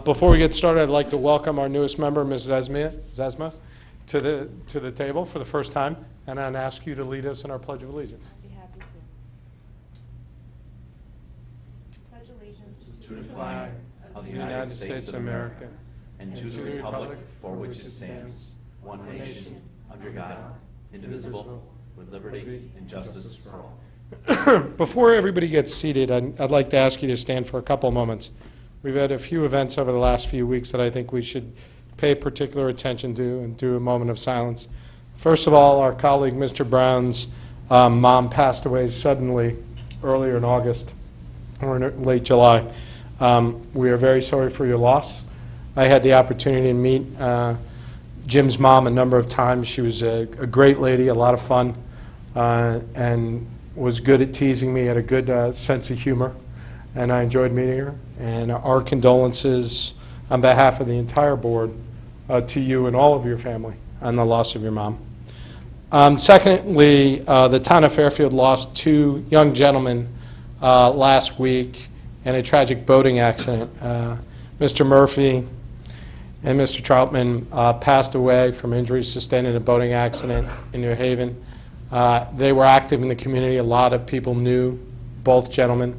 Before we get started, I'd like to welcome our newest member, Ms. Zesma, to the table for the first time, and I'd ask you to lead us in our Pledge of Allegiance. I'd be happy to. Pledge allegiance to the flag of the United States of America and to the republic for which it stands, one nation, under God, indivisible, with liberty and justice for all. Before everybody gets seated, I'd like to ask you to stand for a couple moments. We've had a few events over the last few weeks that I think we should pay particular attention to and do a moment of silence. First of all, our colleague Mr. Brown's mom passed away suddenly earlier in August or in late July. We are very sorry for your loss. I had the opportunity to meet Jim's mom a number of times. She was a great lady, a lot of fun, and was good at teasing me, had a good sense of humor, and I enjoyed meeting her. And our condolences on behalf of the entire board to you and all of your family on the loss of your mom. Secondly, the town of Fairfield lost two young gentlemen last week in a tragic boating accident. Mr. Murphy and Mr. Troutman passed away from injuries sustained in a boating accident in New Haven. They were active in the community. A lot of people knew both gentlemen.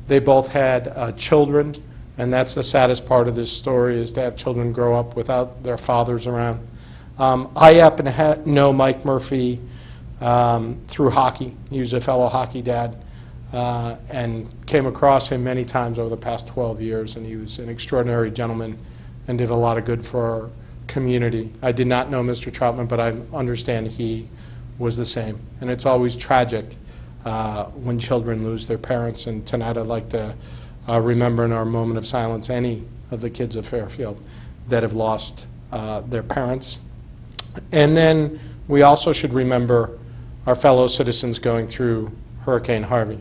They both had children, and that's the saddest part of this story, is to have children grow up without their fathers around. I happen to know Mike Murphy through hockey. He was a fellow hockey dad, and came across him many times over the past 12 years, and he was an extraordinary gentleman and did a lot of good for our community. I did not know Mr. Troutman, but I understand he was the same. And it's always tragic when children lose their parents, and tonight I'd like to remember in our moment of silence any of the kids of Fairfield that have lost their parents. And then we also should remember our fellow citizens going through Hurricane Harvey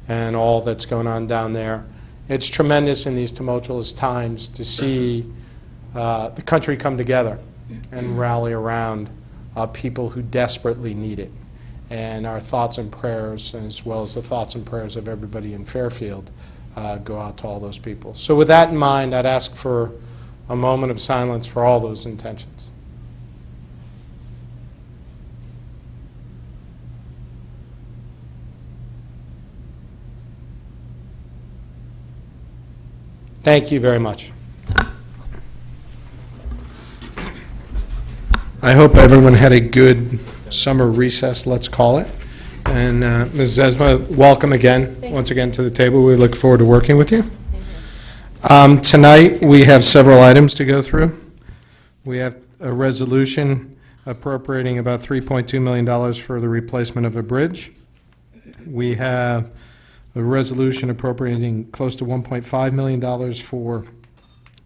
and all that's going on down there. It's tremendous in these tumultuous times to see the country come together and rally around people who desperately need it. And our thoughts and prayers, as well as the thoughts and prayers of everybody in Fairfield, go out to all those people. So with that in mind, I'd ask for a moment of silence for all those intentions. Thank you very much. I hope everyone had a good summer recess, let's call it. And Ms. Zesma, welcome again, once again to the table. We look forward to working with you. Tonight, we have several items to go through. We have a resolution appropriating about $3.2 million for the replacement of a bridge. We have a resolution appropriating close to $1.5 million for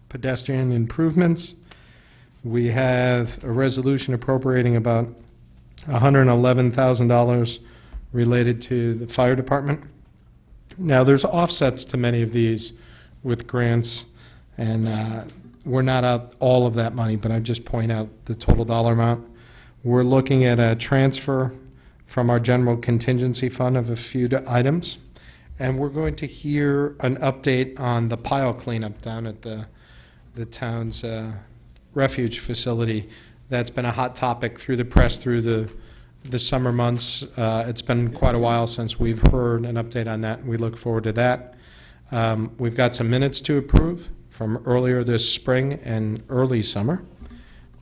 pedestrian improvements. We have a resolution appropriating about $111,000 related to the fire department. Now, there's offsets to many of these with grants, and we're not out all of that money, but I just point out the total dollar amount. We're looking at a transfer from our general contingency fund of a few items, and we're going to hear an update on the pile cleanup down at the town's refuge facility. That's been a hot topic through the press through the summer months. It's been quite a while since we've heard an update on that, and we look forward to that. We've got some minutes to approve from earlier this spring and early summer,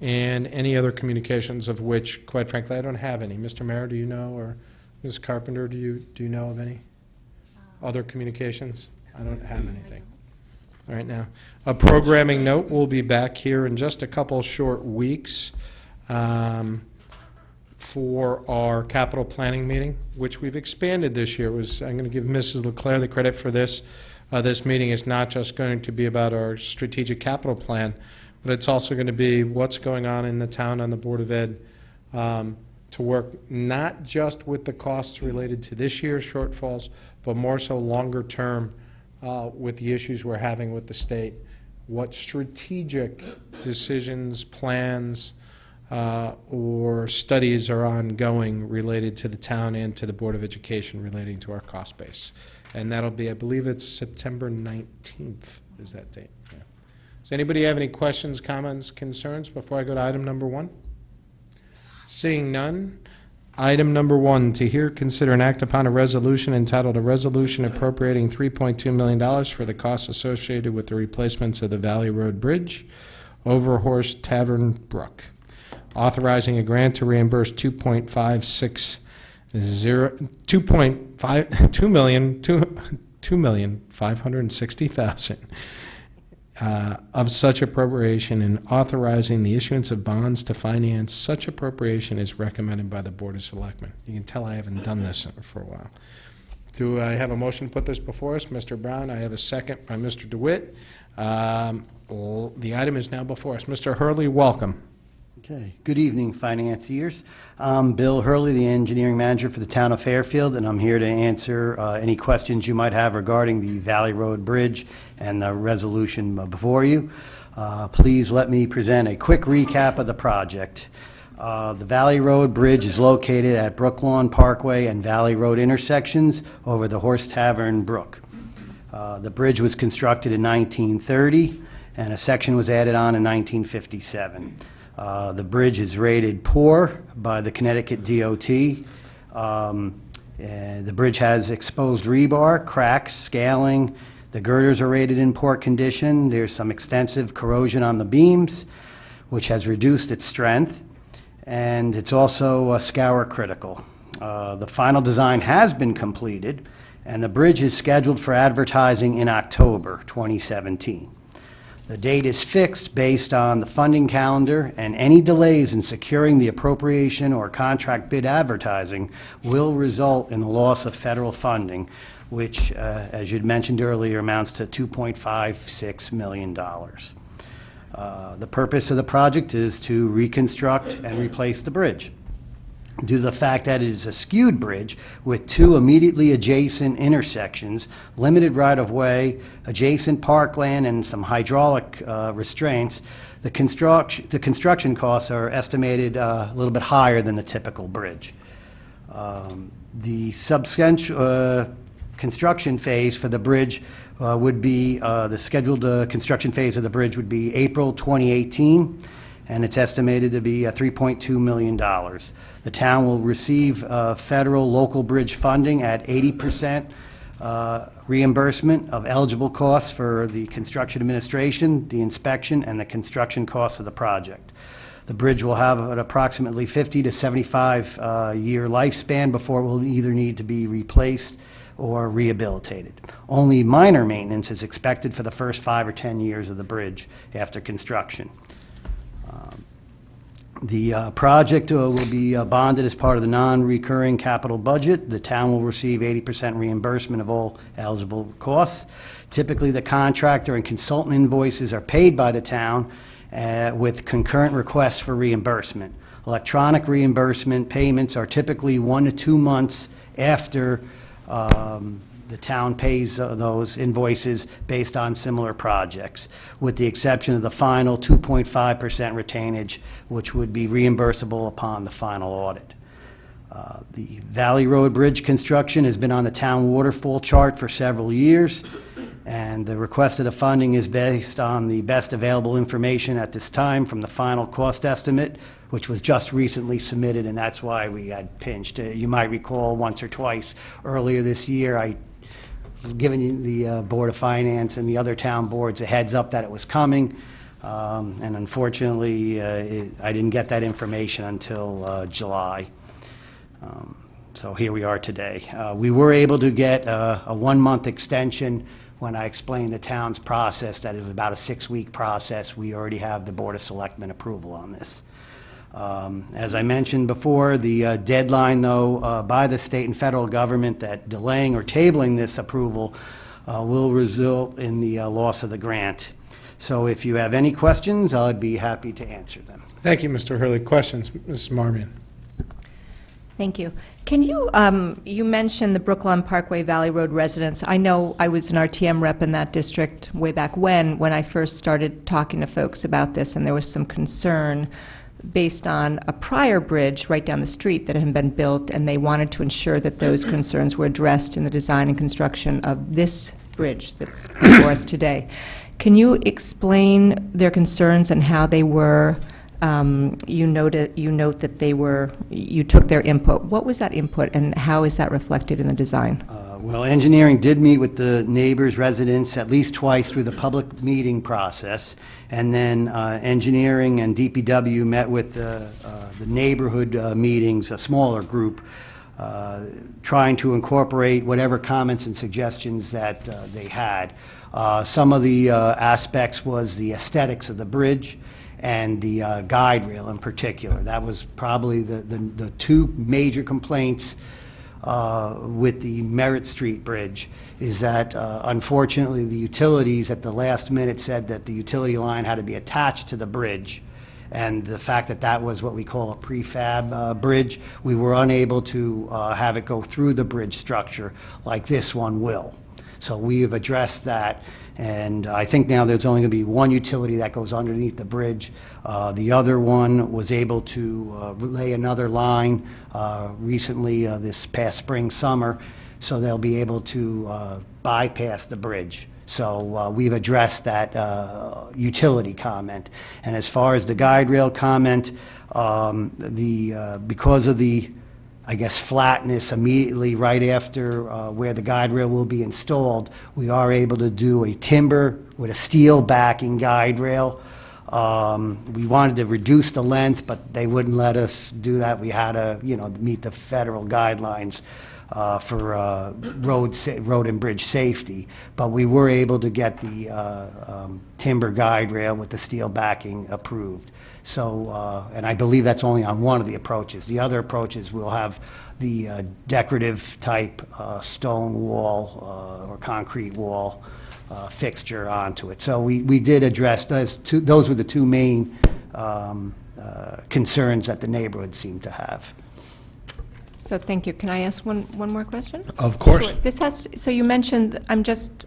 and any other communications of which, quite frankly, I don't have any. Mr. Mayor, do you know, or Ms. Carpenter, do you know of any other communications? I don't have anything. All right, now, a programming note, we'll be back here in just a couple short weeks for our capital planning meeting, which we've expanded this year. I'm going to give Mrs. LeClaire the credit for this. This meeting is not just going to be about our strategic capital plan, but it's also going to be what's going on in the town on the Board of Ed to work not just with the costs related to this year's shortfalls, but more so longer term with the issues we're having with the state. What strategic decisions, plans, or studies are ongoing related to the town and to the Board of Education relating to our cost base. And that'll be, I believe it's September 19th is that date. Yeah. Does anybody have any questions, comments, concerns before I go to item number 1? Seeing none, item number 1, to hear, consider, and act upon a resolution entitled, "A Resolution Appropriating $3.2 million for the costs associated with the replacements of the Valley Road Bridge over Horse Tavern Brook, authorizing a grant to reimburse $2,560,000 of such appropriation, and authorizing the issuance of bonds to finance such appropriation is recommended by the Board of Selectmen." You can tell I haven't done this for a while. Do I have a motion to put this before us? Mr. Brown, I have a second by Mr. DeWitt. The item is now before us. Mr. Hurley, welcome. Okay. Good evening, financiers. I'm Bill Hurley, the engineering manager for the town of Fairfield, and I'm here to answer any questions you might have regarding the Valley Road Bridge and the resolution before you. Please let me present a quick recap of the project. The Valley Road Bridge is located at Brooklawn Parkway and Valley Road intersections over the Horse Tavern Brook. The bridge was constructed in 1930, and a section was added on in 1957. The bridge is rated poor by the Connecticut DOT. The bridge has exposed rebar, cracks, scaling. The girders are rated in poor condition. There's some extensive corrosion on the beams, which has reduced its strength, and it's also scour critical. The final design has been completed, and the bridge is scheduled for advertising in October 2017. The date is fixed based on the funding calendar, and any delays in securing the appropriation or contract bid advertising will result in the loss of federal funding, which, as you'd mentioned earlier, amounts to $2.56 million. The purpose of the project is to reconstruct and replace the bridge. Due to the fact that it is a skewed bridge with two immediately adjacent intersections, limited right-of-way, adjacent parkland, and some hydraulic restraints, the construction costs are estimated a little bit higher than the typical bridge. The substantial construction phase for the bridge would be, the scheduled construction phase of the bridge would be April 2018, and it's estimated to be $3.2 million. The town will receive federal local bridge funding at 80% reimbursement of eligible costs for the construction administration, the inspection, and the construction costs of the project. The bridge will have an approximately 50 to 75 year lifespan before it will either need to be replaced or rehabilitated. Only minor maintenance is expected for the first 5 or 10 years of the bridge after construction. The project will be bonded as part of the non-recurring capital budget. The town will receive 80% reimbursement of all eligible costs. Typically, the contractor and consultant invoices are paid by the town with concurrent requests for reimbursement. Electronic reimbursement payments are typically 1 to 2 months after the town pays those invoices based on similar projects, with the exception of the final 2.5% retainage, which would be reimbursable upon the final audit. The Valley Road Bridge construction has been on the town waterfall chart for several years, and the request of the funding is based on the best available information at this time from the final cost estimate, which was just recently submitted, and that's why we had pinched. You might recall once or twice earlier this year, I given the Board of Finance and the other town boards a heads up that it was coming, and unfortunately, I didn't get that information until July. So here we are today. We were able to get a 1-month extension when I explained the town's process, that it was about a 6-week process. We already have the Board of Selectmen approval on this. As I mentioned before, the deadline, though, by the state and federal government that delaying or tabling this approval will result in the loss of the grant. So if you have any questions, I'd be happy to answer them. Thank you, Mr. Hurley. Questions? Mrs. Marmion. Thank you. Can you, you mentioned the Brooklawn Parkway Valley Road residents. I know I was an RTM rep in that district way back when I first started talking to folks about this, and there was some concern based on a prior bridge right down the street that had been built, and they wanted to ensure that those concerns were addressed in the design and construction of this bridge that's before us today. Can you explain their concerns and how they were, you note that you took their input. What was that input, and how is that reflected in the design? Well, engineering did meet with the neighbors, residents, at least twice through the public meeting process. And then engineering and DPW met with the neighborhood meetings, a smaller group, trying to incorporate whatever comments and suggestions that they had. Some of the aspects was the aesthetics of the bridge and the guide rail in particular. That was probably the two major complaints with the Merritt Street Bridge, is that unfortunately the utilities at the last minute said that the utility line had to be attached to the bridge, and the fact that that was what we call a prefab bridge, we were unable to have it go through the bridge structure like this one will. So we have addressed that, and I think now there's only going to be one utility that goes underneath the bridge. The other one was able to lay another line recently this past spring, summer, so they'll be able to bypass the bridge. So we've addressed that utility comment. And as far as the guide rail comment, because of the, I guess, flatness immediately right after where the guide rail will be installed, we are able to do a timber with a steel backing guide rail. We wanted to reduce the length, but they wouldn't let us do that. We had to, meet the federal guidelines for road and bridge safety. But we were able to get the timber guide rail with the steel backing approved. So, and I believe that's only on one of the approaches. The other approaches will have the decorative type stone wall or concrete wall fixture onto it. So we did address those were the two main concerns that the neighborhood seemed to have. So thank you. Can I ask one more question? Of course. Sure. This has, so you mentioned,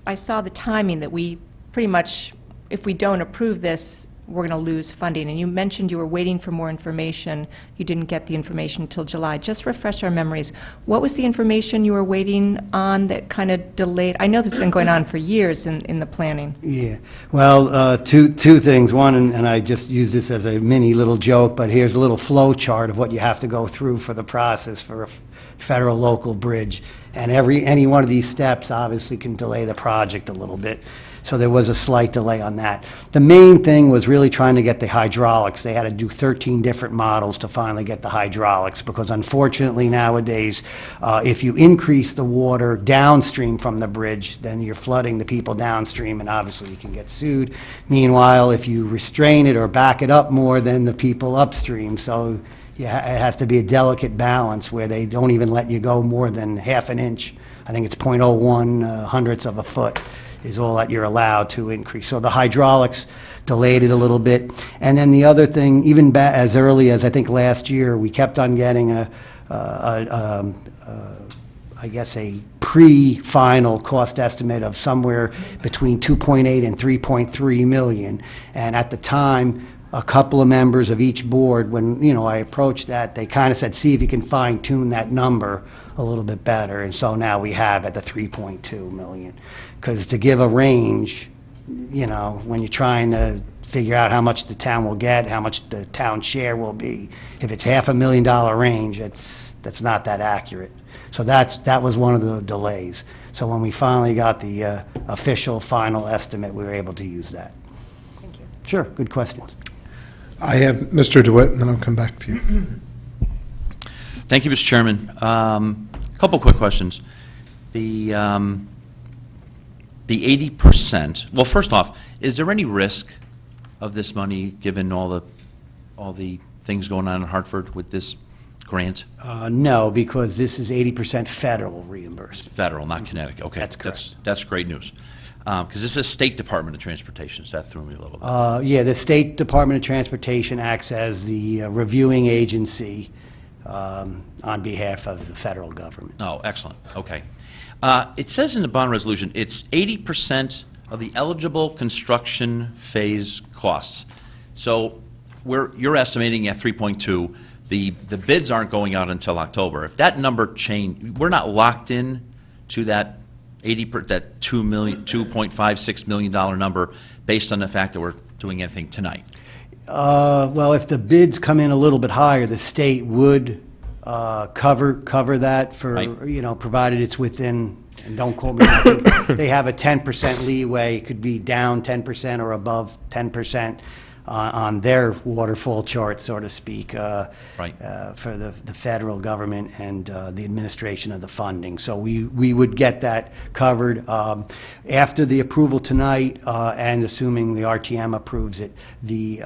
I saw the timing that we pretty much, if we don't approve this, we're going to lose funding. And you mentioned you were waiting for more information. You didn't get the information until July. Just refresh our memories. What was the information you were waiting on that kind of delayed? I know this has been going on for years in the planning. Yeah, well, two things. One, and I just use this as a mini little joke, but here's a little flow chart of what you have to go through for the process for a federal local bridge. And any one of these steps obviously can delay the project a little bit. So there was a slight delay on that. The main thing was really trying to get the hydraulics. They had to do 13 different models to finally get the hydraulics, because unfortunately nowadays, if you increase the water downstream from the bridge, then you're flooding the people downstream, and obviously you can get sued. Meanwhile, if you restrain it or back it up more, then the people upstream. So yeah, it has to be a delicate balance where they don't even let you go more than half an inch. I think it's 0.01 hundredths of a foot is all that you're allowed to increase. So the hydraulics delayed it a little bit. And then the other thing, even as early as I think last year, we kept on getting I guess a pre-final cost estimate of somewhere between 2.8 and 3.3 million. And at the time, a couple of members of each board, when I approached that, they kind of said, see if you can fine-tune that number a little bit better. And so now we have at the 3.2 million. Because to give a range, when you're trying to figure out how much the town will get, how much the town share will be, if it's $500,000 range, that's not that accurate. So that was one of the delays. So when we finally got the official final estimate, we were able to use that. Thank you. Sure, good questions. I have Mr. DeWitt, and then I'll come back to you. Thank you, Mr. Chairman. A couple quick questions. The 80%, well, first off, is there any risk of this money, given all the things going on in Hartford with this grant? No, because this is 80% federal reimbursement. Federal, not Connecticut. Okay. That's correct. That's great news. Because this is State Department of Transportation, so that threw me a little bit. Yeah, the State Department of Transportation acts as the reviewing agency on behalf of the federal government. Oh, excellent. Okay. It says in the bond resolution, it's 80% of the eligible construction phase costs. So you're estimating at 3.2. The bids aren't going out until October. If that number change, we're not locked in to that 80 that $2.56 million number based on the fact that we're doing anything tonight? Well, if the bids come in a little bit higher, the state would cover that for, Right. provided it's within, and don't quote me, I think they have a 10% leeway, it could be down 10% or above 10% on their waterfall chart, so to speak. Right. For the federal government and the administration of the funding. So we would get that covered. After the approval tonight, and assuming the RTM approves it, the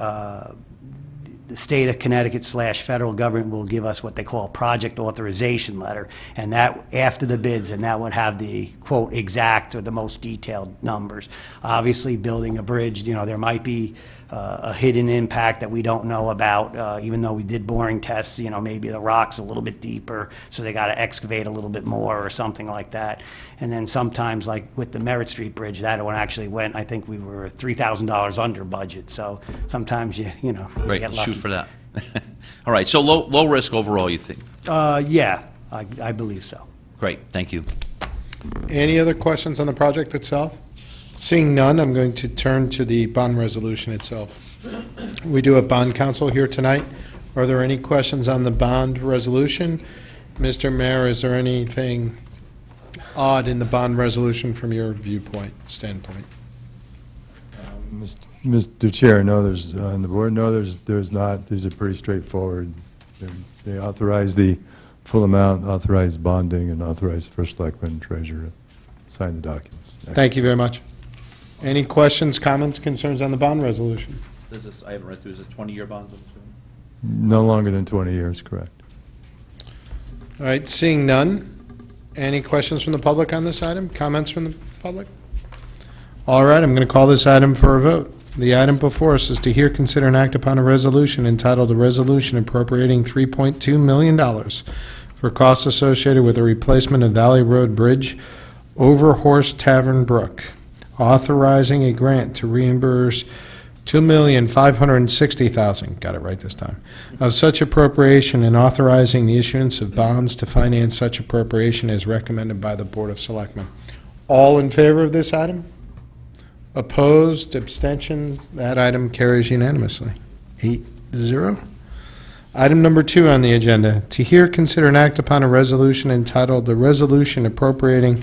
state of Connecticut / federal government will give us what they call a project authorization letter, and that, after the bids, and that would have the, quote, exact or the most detailed numbers. Obviously, building a bridge, there might be a hidden impact that we don't know about, even though we did boring tests, maybe the rock's a little bit deeper, so they got to excavate a little bit more or something like that. And then sometimes, like with the Merritt Street Bridge, that one actually went, I think we were $3,000 under budget, so sometimes you Great, get shoot lucky. for that. All right, so low risk overall, you think? Yeah, I believe so. Great, thank you. Any other questions on the project itself? Seeing none, I'm going to turn to the bond resolution itself. We do have bond counsel here tonight. Are there any questions on the bond resolution? Mr. Mayor, is there anything odd in the bond resolution from your viewpoint, standpoint? Mr. Chair, no, there's, on the board, no, there's not. These are pretty straightforward. They authorize the full amount, authorize bonding, and authorize first selectman and treasurer to sign the documents. Thank you very much. Any questions, comments, concerns on the bond resolution? I haven't read through, is it 20-year bonds? No longer than 20 years, correct. All right, seeing none, any questions from the public on this item? Comments from the public? All right, I'm going to call this item for a vote. The item before us is to hear, consider, and act upon a resolution entitled, "A Resolution Appropriating $3.2 million for costs associated with the replacement of Valley Road Bridge over Horse Tavern Brook, authorizing a grant to reimburse $2,560,000, got it right this time, of such appropriation, and authorizing the issuance of bonds to finance such appropriation as recommended by the Board of Selectmen." All in favor of this item? Opposed, abstentions? That item carries unanimously. 8-0. Item number 2 on the agenda, to hear, consider, and act upon a resolution entitled, "The Resolution Appropriating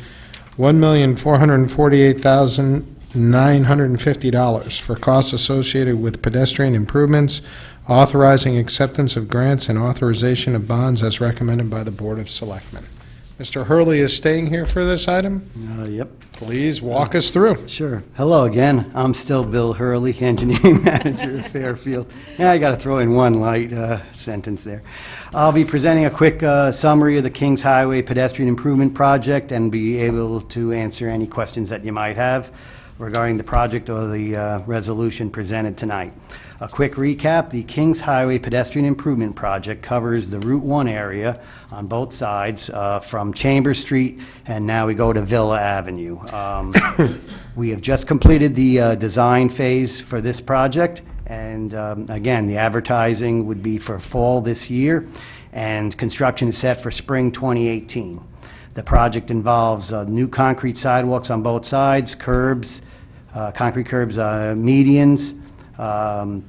$1,448,950 for costs associated with pedestrian improvements, authorizing acceptance of grants, and authorization of bonds as recommended by the Board of Selectmen." Mr. Hurley is staying here for this item. Yep. Please walk us through. Sure. Hello again. I'm still Bill Hurley, Engineering Manager at Fairfield. Yeah, I got to throw in one light sentence there. I'll be presenting a quick summary of the Kings Highway Pedestrian Improvement Project and be able to answer any questions that you might have regarding the project or the resolution presented tonight. A quick recap, the Kings Highway Pedestrian Improvement Project covers the Route 1 area on both sides from Chambers Street, and now we go to Villa Avenue. We have just completed the design phase for this project, and again, the advertising would be for fall this year, and construction is set for spring 2018. The project involves new concrete sidewalks on both sides, curbs, concrete curbs, medians,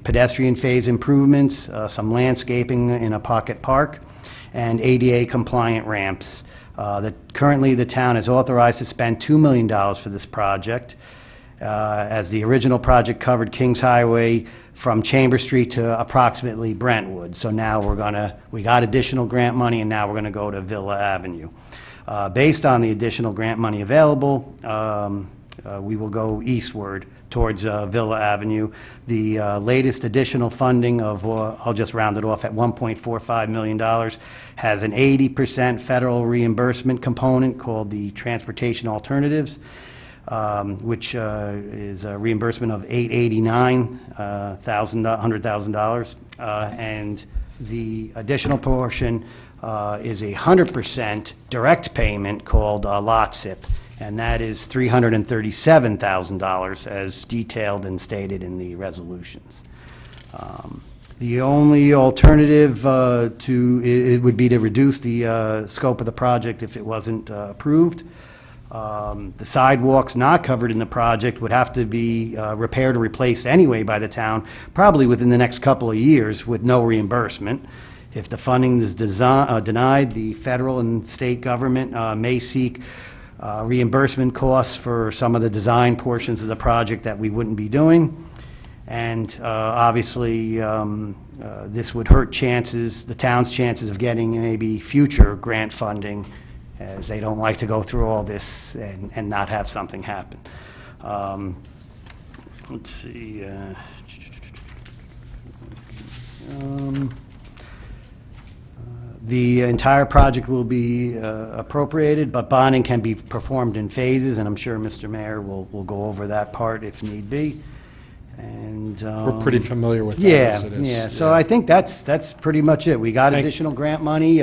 pedestrian phase improvements, some landscaping in a pocket park, and ADA-compliant ramps. Currently, the town is authorized to spend $2 million for this project, as the original project covered Kings Highway from Chambers Street to approximately Brentwood. So now we got additional grant money, and now we're going to go to Villa Avenue. Based on the additional grant money available, we will go eastward towards Villa Avenue. The latest additional funding of, I'll just round it off at $1.45 million, has an 80% federal reimbursement component called the Transportation Alternatives, which is a reimbursement of $889,000, and the additional portion is a 100% direct payment called Lot SIP, and that is $337,000 as detailed and stated in the resolutions. The only alternative it would be to reduce the scope of the project if it wasn't approved. The sidewalks not covered in the project would have to be repaired or replaced anyway by the town, probably within the next couple of years with no reimbursement. If the funding is denied, the federal and state government may seek reimbursement costs for some of the design portions of the project that we wouldn't be doing. And obviously, this would hurt the town's chances of getting maybe future grant funding, as they don't like to go through all this and not have something happen. Let's see. The entire project will be appropriated, but bonding can be performed in phases, and I'm sure Mr. Mayor will go over that part if need be. And We're pretty familiar with that yeah, as it is. yeah. So I think that's pretty much it. We got Thank- additional grant money.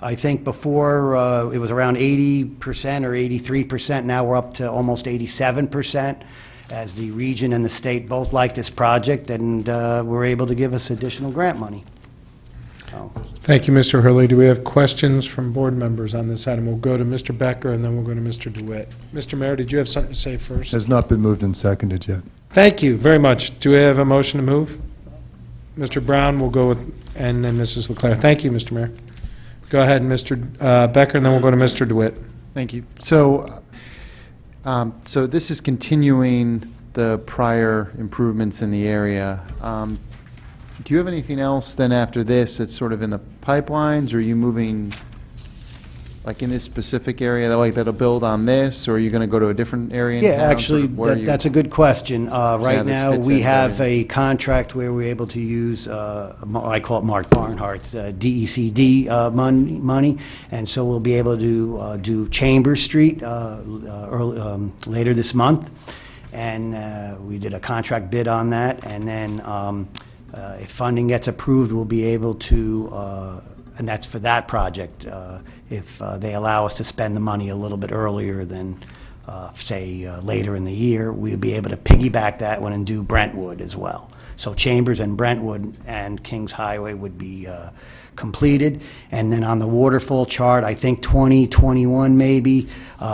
I think before, it was around 80% or 83%. Now we're up to almost 87%, as the region and the state both like this project, and were able to give us additional grant money. So, Thank you, Mr. Hurley. Do we have questions from board members on this item? We'll go to Mr. Becker, and then we'll go to Mr. DeWitt. Mr. Mayor, did you have something to say first? Has not been moved and seconded yet. Thank you very much. Do we have a motion to move? Mr. Brown will go with, and then Mrs. Leclerc. Thank you, Mr. Mayor. Go ahead, Mr. Becker, and then we'll go to Mr. DeWitt. Thank you. So, so this is continuing the prior improvements in the area. Do you have anything else then after this that's sort of in the pipelines, or are you moving, like in this specific area, like that'll build on this, or are you going to go to a different area in yeah, town? actually, Sort of where you- that's a good question. how Right this now, fits we in have better. a contract where we're able to use, I call it Mark Barnhart's DECD money, and so we'll be able to do Chambers Street later this month, and we did a contract bid on that, and then if funding gets approved, we'll be able to, and that's for that project, if they allow us to spend the money a little bit earlier than, say, later in the year, we'll be able to piggyback that one and do Brentwood as well. So Chambers and Brentwood and Kings Highway would be completed. And then on the waterfall chart, I think 2021 maybe,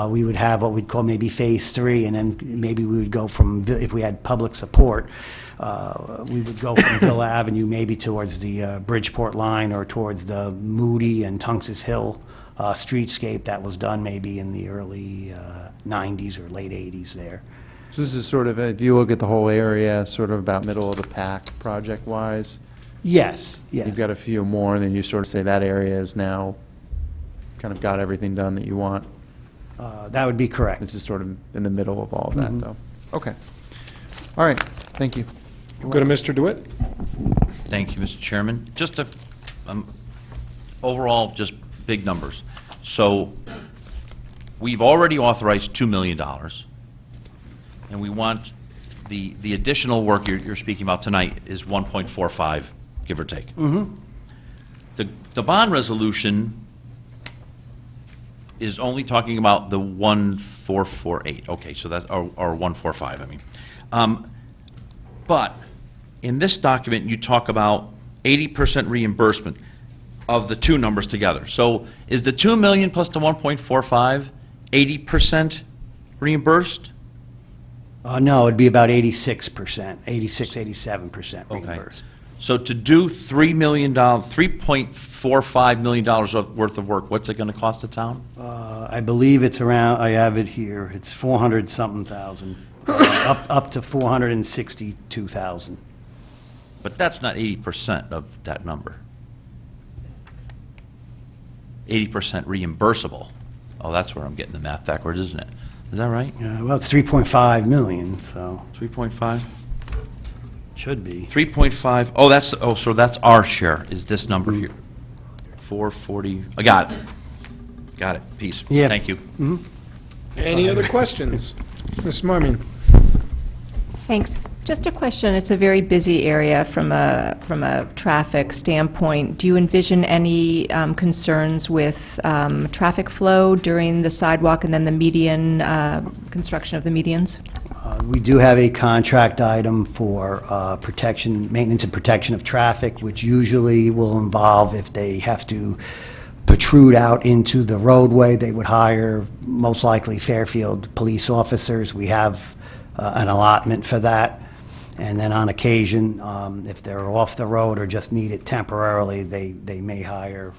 we would have what we'd call maybe Phase 3, and then maybe we would go from, if we had public support, we would go from Villa Avenue maybe towards the Bridgeport line or towards the Moody and Tungus Hill streetscape that was done maybe in the early 90s or late 80s there. So this is sort of, if you look at the whole area, sort of about middle of the pack project-wise. Yes, yes. You've got a few more, and then you sort of say that area is now kind of got everything done that you want. That would be correct. This is sort of in the middle of all of that, though. Okay. All right, thank you. We'll go to Mr. DeWitt. Thank you, Mr. Chairman. Just a, overall, just big numbers. So we've already authorized $2 million, and we want the additional work you're speaking about tonight is 1.45, give or take. The bond resolution is only talking about the 1448. Okay, so that's, or 145, I mean. But in this document, you talk about 80% reimbursement of the two numbers together. So is the 2 million plus the 1.45 80% reimbursed? No, it'd be about 86%, 86, 87% Okay. reimbursed. So to do $3 million, $3.45 million worth of work, what's it going to cost the town? I believe it's around, I have it here, it's 400-something thousand, up to 462,000. But that's not 80% of that number. 80% reimbursable. Oh, that's where I'm getting the math backwards, isn't it? Is that right? Well, it's 3.5 million, so 3.5? should be. 3.5, oh, that's, oh, so that's our share, is this number here. 440, I got it. Got it, peace. Yeah. Thank you. Any other questions? Ms. Marmion? Thanks. Just a question. It's a very busy area from a traffic standpoint. Do you envision any concerns with traffic flow during the sidewalk and then the median, construction of the medians? We do have a contract item for protection, maintenance and protection of traffic, which usually will involve if they have to protrude out into the roadway, they would hire most likely Fairfield police officers. We have an allotment for that. And then on occasion, if they're off the road or just need it temporarily, they may hire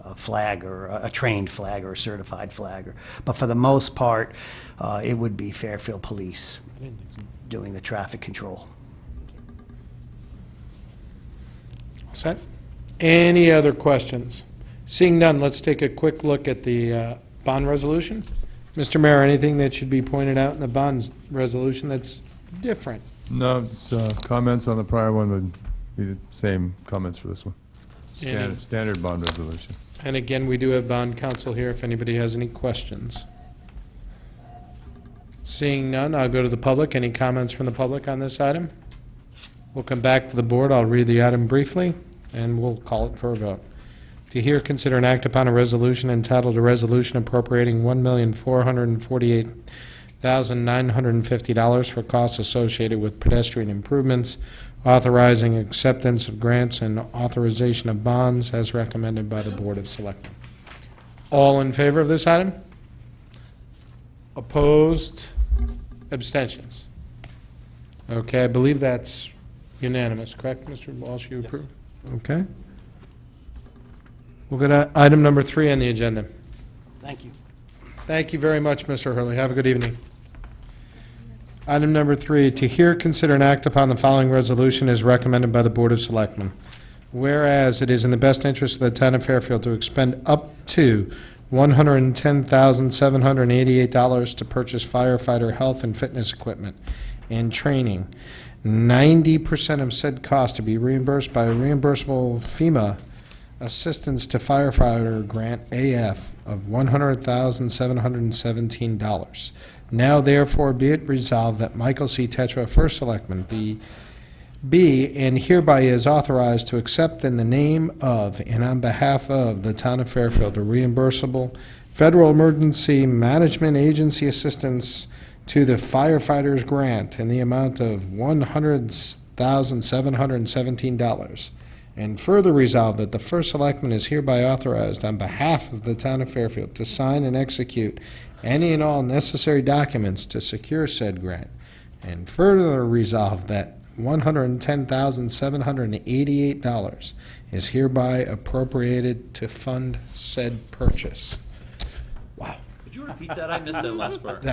a flagger, a trained flagger, a certified flagger. But for the most part, it would be Fairfield Police doing the traffic control. All set? Any other questions? Seeing none, let's take a quick look at the bond resolution. Mr. Mayor, anything that should be pointed out in the bond resolution that's different? No, it's, comments on the prior one would be the same comments for this one. Any- Standard bond resolution. And again, we do have bond counsel here if anybody has any questions. Seeing none, I'll go to the public. Any comments from the public on this item? We'll come back to the board. I'll read the item briefly, and we'll call it for a vote. To hear, consider, and act upon a resolution entitled a resolution appropriating $1,448,950 for costs associated with pedestrian improvements, authorizing acceptance of grants and authorization of bonds as recommended by the Board of Selectmen. All in favor of this item? Opposed? Abstentions? Okay, I believe that's unanimous, correct, Mr. Walsh? You approve? Okay. We'll go to item number 3 on the agenda. Thank you. Thank you very much, Mr. Hurley. Have a good evening. Item number 3, to hear, consider, and act upon the following resolution as recommended by the Board of Selectmen. Whereas it is in the best interest of the town of Fairfield to expend up to $110,788 to purchase firefighter health and fitness equipment and training, 90% of said cost to be reimbursed by a reimbursable FEMA Assistance to Firefighter Grant AF of $100,717. Now therefore be it resolved that Michael C. Tetra, First Selectman, be and hereby is authorized to accept in the name of and on behalf of the town of Fairfield a reimbursable Federal Emergency Management Agency assistance to the firefighters grant in the amount of $100,717. And further resolved that the First Selectman is hereby authorized on behalf of the town of Fairfield to sign and execute any and all necessary documents to secure said grant. And further resolved that $110,788 is hereby appropriated to fund said purchase. Wow. Could you repeat that? I missed that last part.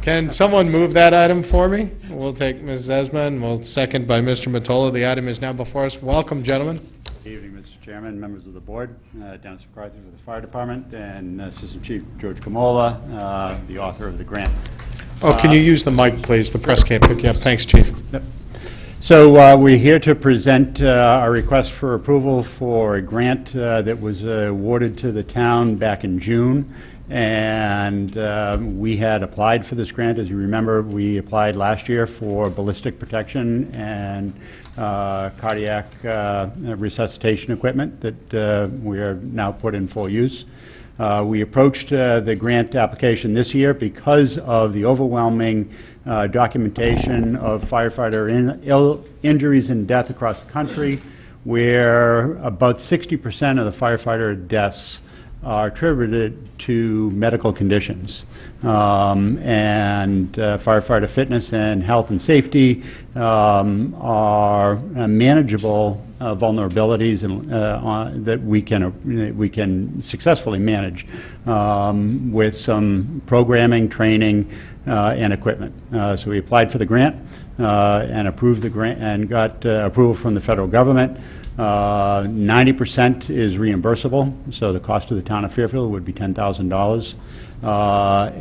Can someone move that item for me? We'll take Ms. Zesma, and we'll second by Mr. Mottola. The item is now before us. Welcome, gentlemen. Good evening, Mr. Chairman, members of the board. Dennis McCarthy with the Fire Department, and Assistant Chief George Kamola, the author of the grant. Oh, can you use the mic, please? The press can't pick you up. Thanks, Chief. Yep. So we're here to present our request for approval for a grant that was awarded to the town back in June. And we had applied for this grant. As you remember, we applied last year for ballistic protection and cardiac resuscitation equipment that we are now put in full use. We approached the grant application this year because of the overwhelming documentation of firefighter injuries and death across the country, where about 60% of the firefighter deaths are attributed to medical conditions. And firefighter fitness and health and safety are manageable vulnerabilities that we can successfully manage with some programming, training, and equipment. So we applied for the grant and approved the grant and got approval from the federal government. 90% is reimbursable, so the cost of the town of Fairfield would be $10,000.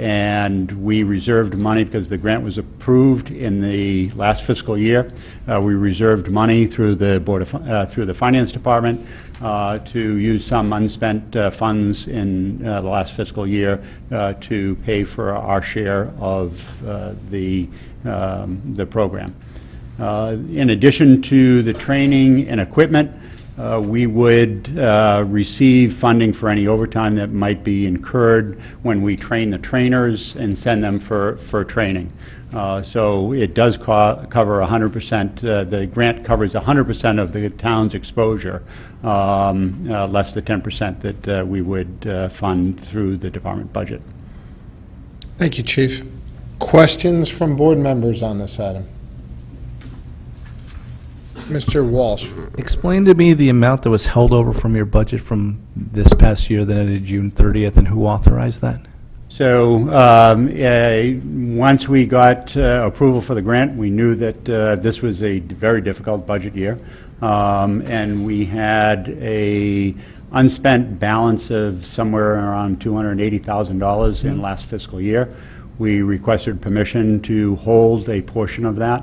And we reserved money because the grant was approved in the last fiscal year. We reserved money through the through the Finance Department to use some unspent funds in the last fiscal year to pay for our share of the program. In addition to the training and equipment, we would receive funding for any overtime that might be incurred when we train the trainers and send them for training. So it does cover 100%, the grant covers 100% of the town's exposure, less the 10% that we would fund through the department budget. Thank you, Chief. Questions from board members on this item? Mr. Walsh. Explain to me the amount that was held over from your budget from this past year that ended June 30th, and who authorized that? So once we got approval for the grant, we knew that this was a very difficult budget year, and we had a unspent balance of somewhere around $280,000 in last fiscal year. We requested permission to hold a portion of that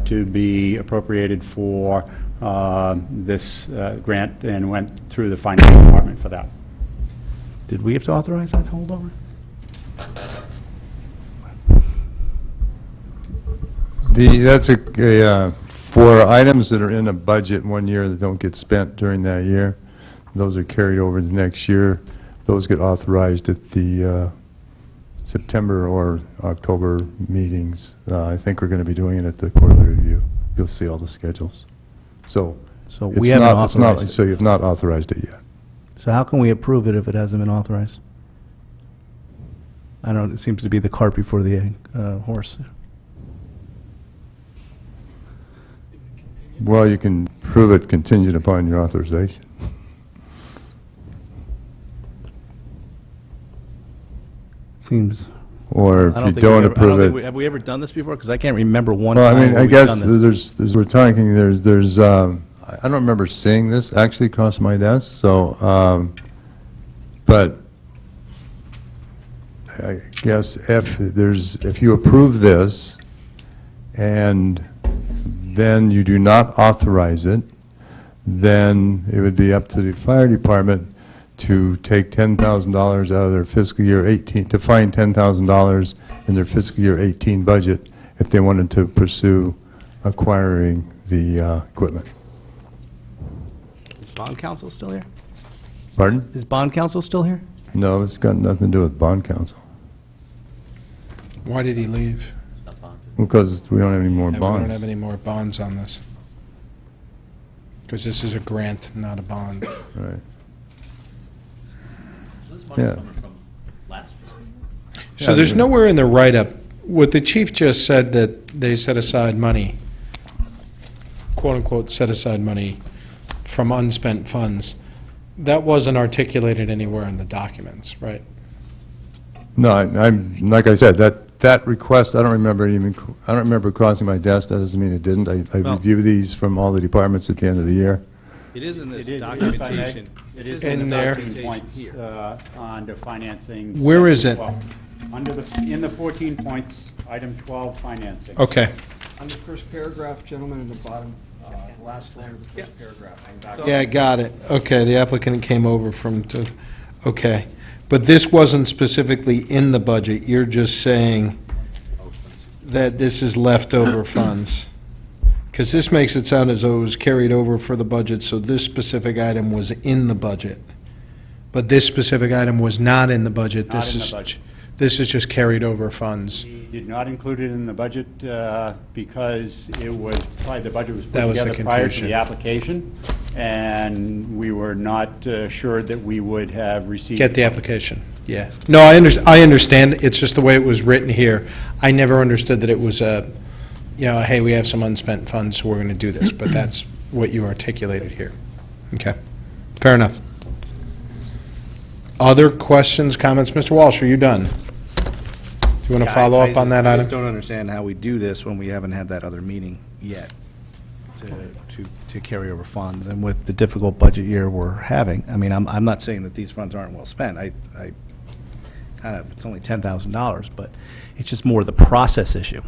to be appropriated for this grant, and went through the finance department for that. Did we have to authorize that holdover? That's for items that are in a budget one year that don't get spent during that year. Those are carried over the next year. Those get authorized at the September or October meetings. I think we're going to be doing it at the quarterly review. You'll see all the schedules. So we haven't authorized it. So you've not authorized it yet. So how can we approve it if it hasn't been authorized? I don't know, it seems to be the cart before the horse. Well, you can prove it contingent upon your authorization. Seems, Or I if don't you think don't we've ever- I approve don't think we- it. have we ever done this before? Because I can't remember one Well, I time mean, where I we've guess done this. we're talking, there's, I don't remember seeing this actually across my desk, so, but I guess if you approve this and then you do not authorize it, then it would be up to the fire department to take $10,000 out of their fiscal year 18, to find $10,000 in their fiscal year 18 budget if they wanted to pursue acquiring the equipment. Is bond counsel still here? Pardon? Is bond counsel still here? No, it's got nothing to do with bond council, Why did he leave? Not bonded. because we don't have any more We don't have bonds. any more bonds on this. Because this is a grant, not a bond. Right. This money's Yeah. coming from last fiscal year. So there's nowhere in the write-up, what the chief just said that they set aside money, quote-unquote, set aside money from unspent funds, that wasn't articulated anywhere in the documents, right? No, I'm, like I said, that request, I don't remember crossing my desk. That doesn't mean it didn't. I Well- review these from all the departments at the end of the year. It is in this It is, documentation. It is In in the there. 14 points on the financing. Where is it? Well, in the 14 points, item 12, financing. Okay. On the first paragraph, gentlemen, in the bottom, last line of the first paragraph. Yeah, I got it. Okay, the applicant came over okay. But this wasn't specifically in the budget, you're just saying that this is leftover funds? Because this makes it sound as though it was carried over for the budget, so this specific item was in the budget. But this specific item was not in the budget. Not in the budget. This is just carried over funds. We did not include it in the budget because it was, probably the budget was put That was the together prior to confusion. the application, and we were not sure that we would have received. Get the application, yeah. No, I understand, it's just the way it was written here. I never understood that it was hey, we have some unspent funds, so we're going to do this, but that's what you articulated here. Okay, fair enough. Other questions, comments? Mr. Walsh, are you done? Do you want to follow up on that I item? just don't understand how we do this when we haven't had that other meeting yet to carry over funds. And with the difficult budget year we're having, I mean, I'm not saying that these funds aren't well spent. I kind of, it's only $10,000, but it's just more the process issue.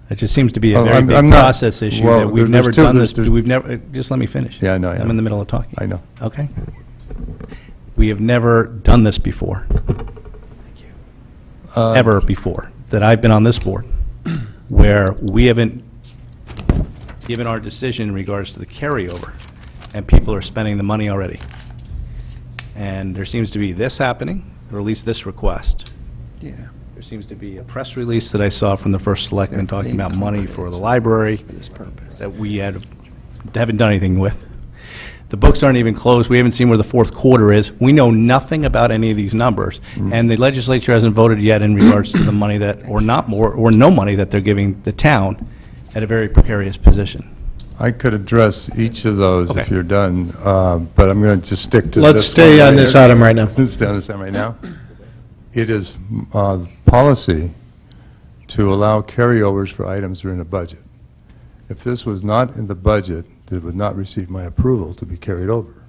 It just seems to be a Oh, very I'm big not- process issue well, that we've there's never two- done this, there's- we've never, just let me finish. Yeah, I know, I I'm know. in the middle of talking. I know. Okay? We have never done this before, ever before, that I've been on this board, where we haven't given our decision in regards to the carryover. and people are spending the money already. And there seems to be this happening, or at least this request. Yeah. There seems to be a press release that I saw from the first selectman talking about money for the library This purpose. that we haven't done anything with. The books aren't even closed. We haven't seen where the fourth quarter is. We know nothing about any of these numbers. And the legislature hasn't voted yet in regards to the money that, or not more, or no money that they're giving the town at a very precarious position. I could address each of those if Okay. you're done, but I'm going to just stick to this Let's stay one on right this here. item right now. Let's stay on this item right now. It is policy to allow carryovers for items that are in a budget. If this was not in the budget, it would not receive my approval to be carried over.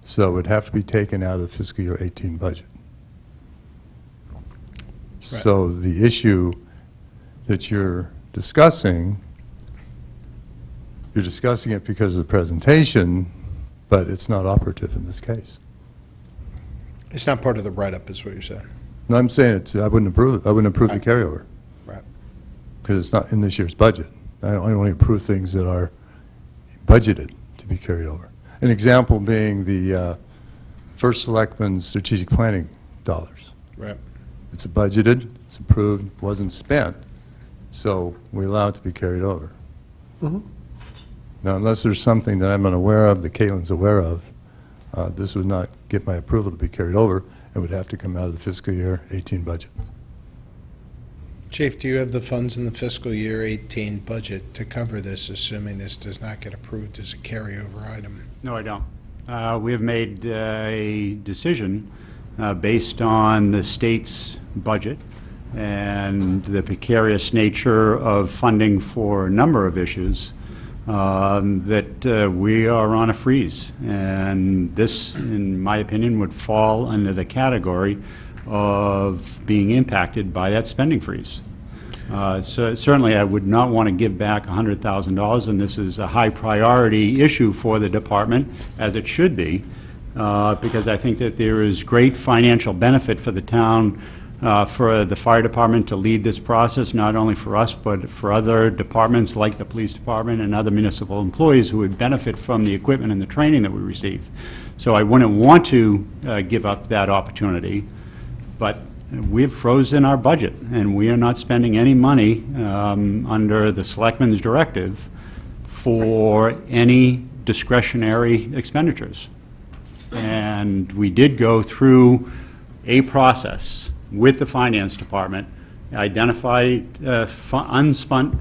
So it would have to be taken out of the fiscal year 18 budget. So the issue that you're discussing it because of the presentation, but it's not operative in this case. It's not part of the write-up, is what you're saying. No, I'm saying I wouldn't approve it. I wouldn't approve the carryover. Right. Because it's not in this year's budget. I only approve things that are budgeted to be carried over. An example being the first selectman's strategic planning dollars. Right. It's budgeted, it's approved, wasn't spent, so we allow it to be carried over. Now, unless there's something that I'm unaware of, that Caitlin's aware of, this would not get my approval to be carried over. It would have to come out of the fiscal year 18 budget. Chief, do you have the funds in the fiscal year 18 budget to cover this, assuming this does not get approved as a carryover item? No, I don't. We have made a decision based on the state's budget and the precarious nature of funding for a number of issues that we are on a freeze. And this, in my opinion, would fall under the category of being impacted by that spending freeze. So certainly, I would not want to give back $100,000, and this is a high priority issue for the department, as it should be, because I think that there is great financial benefit for the town, for the fire department to lead this process, not only for us, but for other departments like the police department and other municipal employees who would benefit from the equipment and the training that we receive. So I wouldn't want to give up that opportunity, but we've frozen our budget, and we are not spending any money under the selectmen's directive for any discretionary expenditures. And we did go through a process with the finance department, identified unspent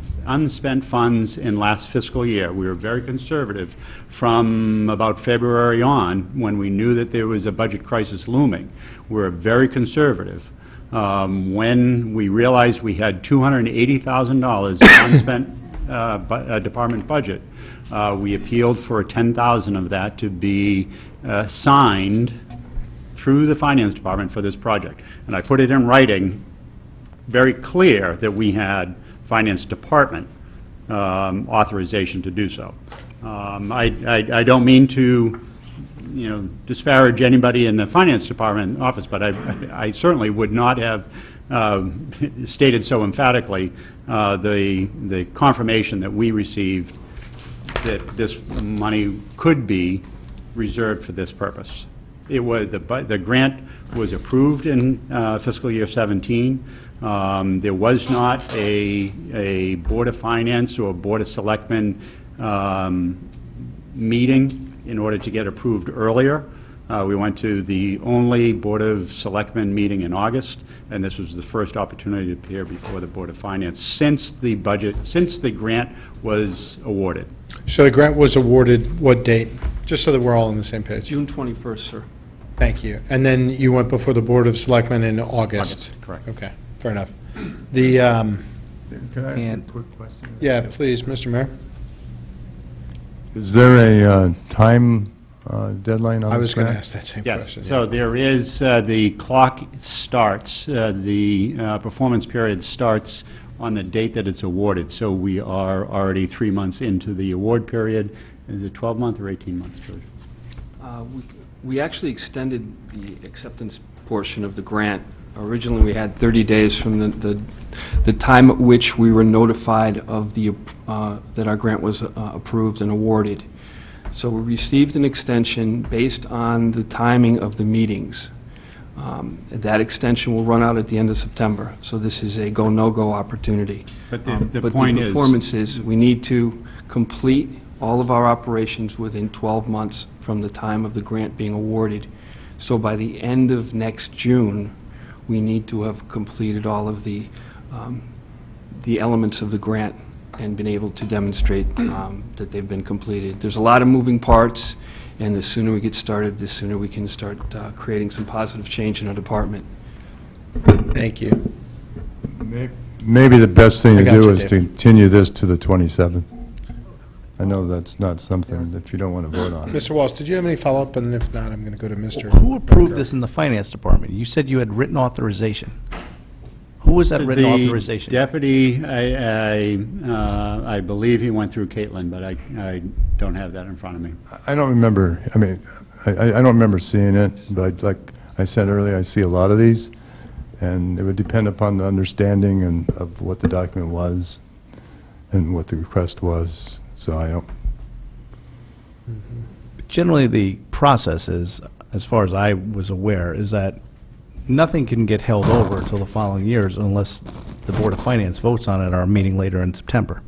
funds in last fiscal year. We were very conservative from about February on, when we knew that there was a budget crisis looming. We were very conservative. When we realized we had $280,000 unspent department budget, we appealed for $10,000 of that to be signed through the finance department for this project. And I put it in writing, very clear that we had finance department authorization to do so. I don't mean to, disparage anybody in the finance department office, but I certainly would not have stated so emphatically the confirmation that we received that this money could be reserved for this purpose. It was, the grant was approved in fiscal year 17. There was not a Board of Finance or Board of Selectmen meeting in order to get approved earlier. We went to the only Board of Selectmen meeting in August, and this was the first opportunity to appear before the Board of Finance since the grant was awarded. So the grant was awarded what date? Just so that we're all on the same page. June 21st, sir. Thank you. And then you went before the Board of Selectmen in August? Correct. Okay, fair enough. The, Can I ask And- a quick question? yeah, please, Mr. Mayor. Is there a time deadline on this I was going to grant? ask that same Yes, question. so there is, the clock starts, the performance period starts on the date that it's awarded. So we are already 3 months into the award period. Is it 12-month or 18-month, George? We actually extended the acceptance portion of the grant. Originally, we had 30 days from the time at which we were notified of that our grant was approved and awarded. So we received an extension based on the timing of the meetings. That extension will run out at the end of September, so this is a go, no-go opportunity. But the But point the is- performance is, we need to complete all of our operations within 12 months from the time of the grant being awarded. So by the end of next June, we need to have completed all of the elements of the grant and been able to demonstrate that they've been completed. There's a lot of moving parts, and the sooner we get started, the sooner we can start creating some positive change in our department. Thank you. Maybe the best thing I to got do you, is to Dave. continue this to the 27th. I know that's not something that you don't want to vote on. Mr. Walsh, did you have any follow-up? And if not, I'm going to go to Mr. Who approved Becker. this in the finance department? You said you had written authorization. Who was that written authorization? The deputy, I believe he went through Caitlin, but I don't have that in front of me. I don't remember, I mean, I don't remember seeing it, but like I said earlier, I see a lot of these, and it would depend upon the understanding and of what the document was and what the request was, so I don't, Generally, the process is, as far as I was aware, is that nothing can get held over until the following years unless the Board of Finance votes on it at our meeting later in September.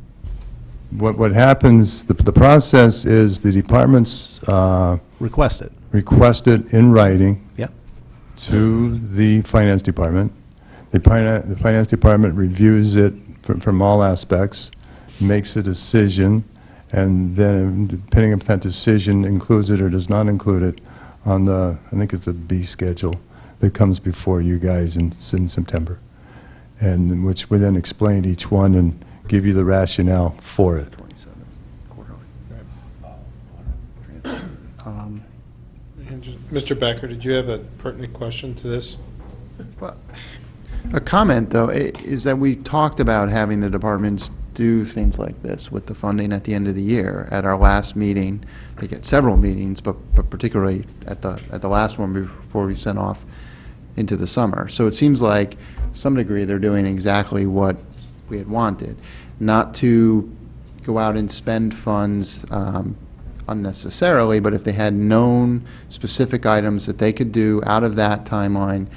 what happens, the process is the departments Request it. request it in writing Yep. to the finance department. The finance department reviews it from all aspects, makes a decision, and then depending if that decision includes it or does not include it on the, I think it's the B schedule that comes before you guys in September, and which would then explain each one and give you the rationale for it. 27th, quarterly. And just- Mr. Becker, did you have a pertinent question to this? Well, a comment, though, is that we talked about having the departments do things like this with the funding at the end of the year. At our last meeting, they get several meetings, but particularly at the last one before we sent off into the summer. So it seems like, to some degree, they're doing exactly what we had wanted, not to go out and spend funds unnecessarily, but if they had known specific items that they could do out of that timeline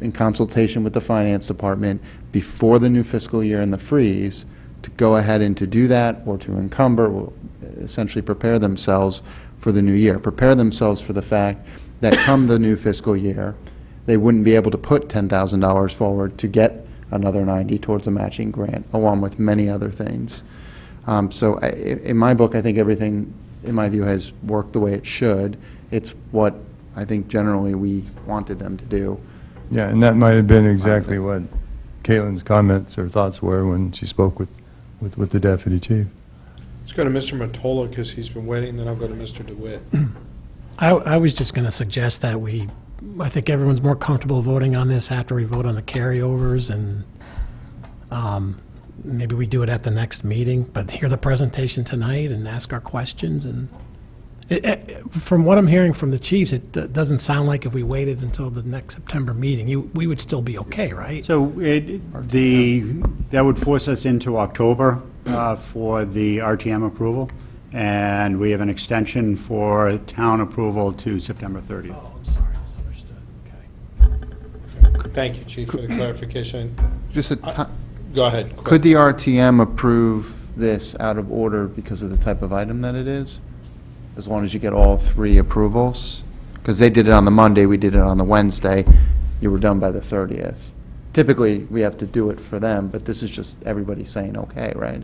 in consultation with the finance department before the new fiscal year and the freeze, to go ahead and to do that, or to encumber, or essentially prepare themselves for the new year, prepare themselves for the fact that come the new fiscal year, they wouldn't be able to put $10,000 forward to get another 90 towards a matching grant, along with many other things. So in my book, I think everything, in my view, has worked the way it should. It's what I think generally we wanted them to do. Yeah, and that might have been exactly what Caitlin's comments or thoughts were when she spoke with the deputy chief. Let's go to Mr. Mottola, because he's been waiting, then I'll go to Mr. DeWitt. I was just going to suggest that I think everyone's more comfortable voting on this after we vote on the carryovers, and maybe we do it at the next meeting, but hear the presentation tonight and ask our questions. And from what I'm hearing from the chiefs, it doesn't sound like if we waited until the next September meeting, we would still be okay, right? So that would force us into October for the RTM approval, and we have an extension for town approval to September 30th. Oh, I'm sorry, I misunderstood. Okay. Thank you, Chief, for the clarification. Just Go ahead. quick. could the RTM approve this out of order because of the type of item that it is? As long as you get all three approvals? Because they did it on the Monday, we did it on the Wednesday, you were done by the 30th. Typically, we have to do it for them, but this is just everybody saying okay, right?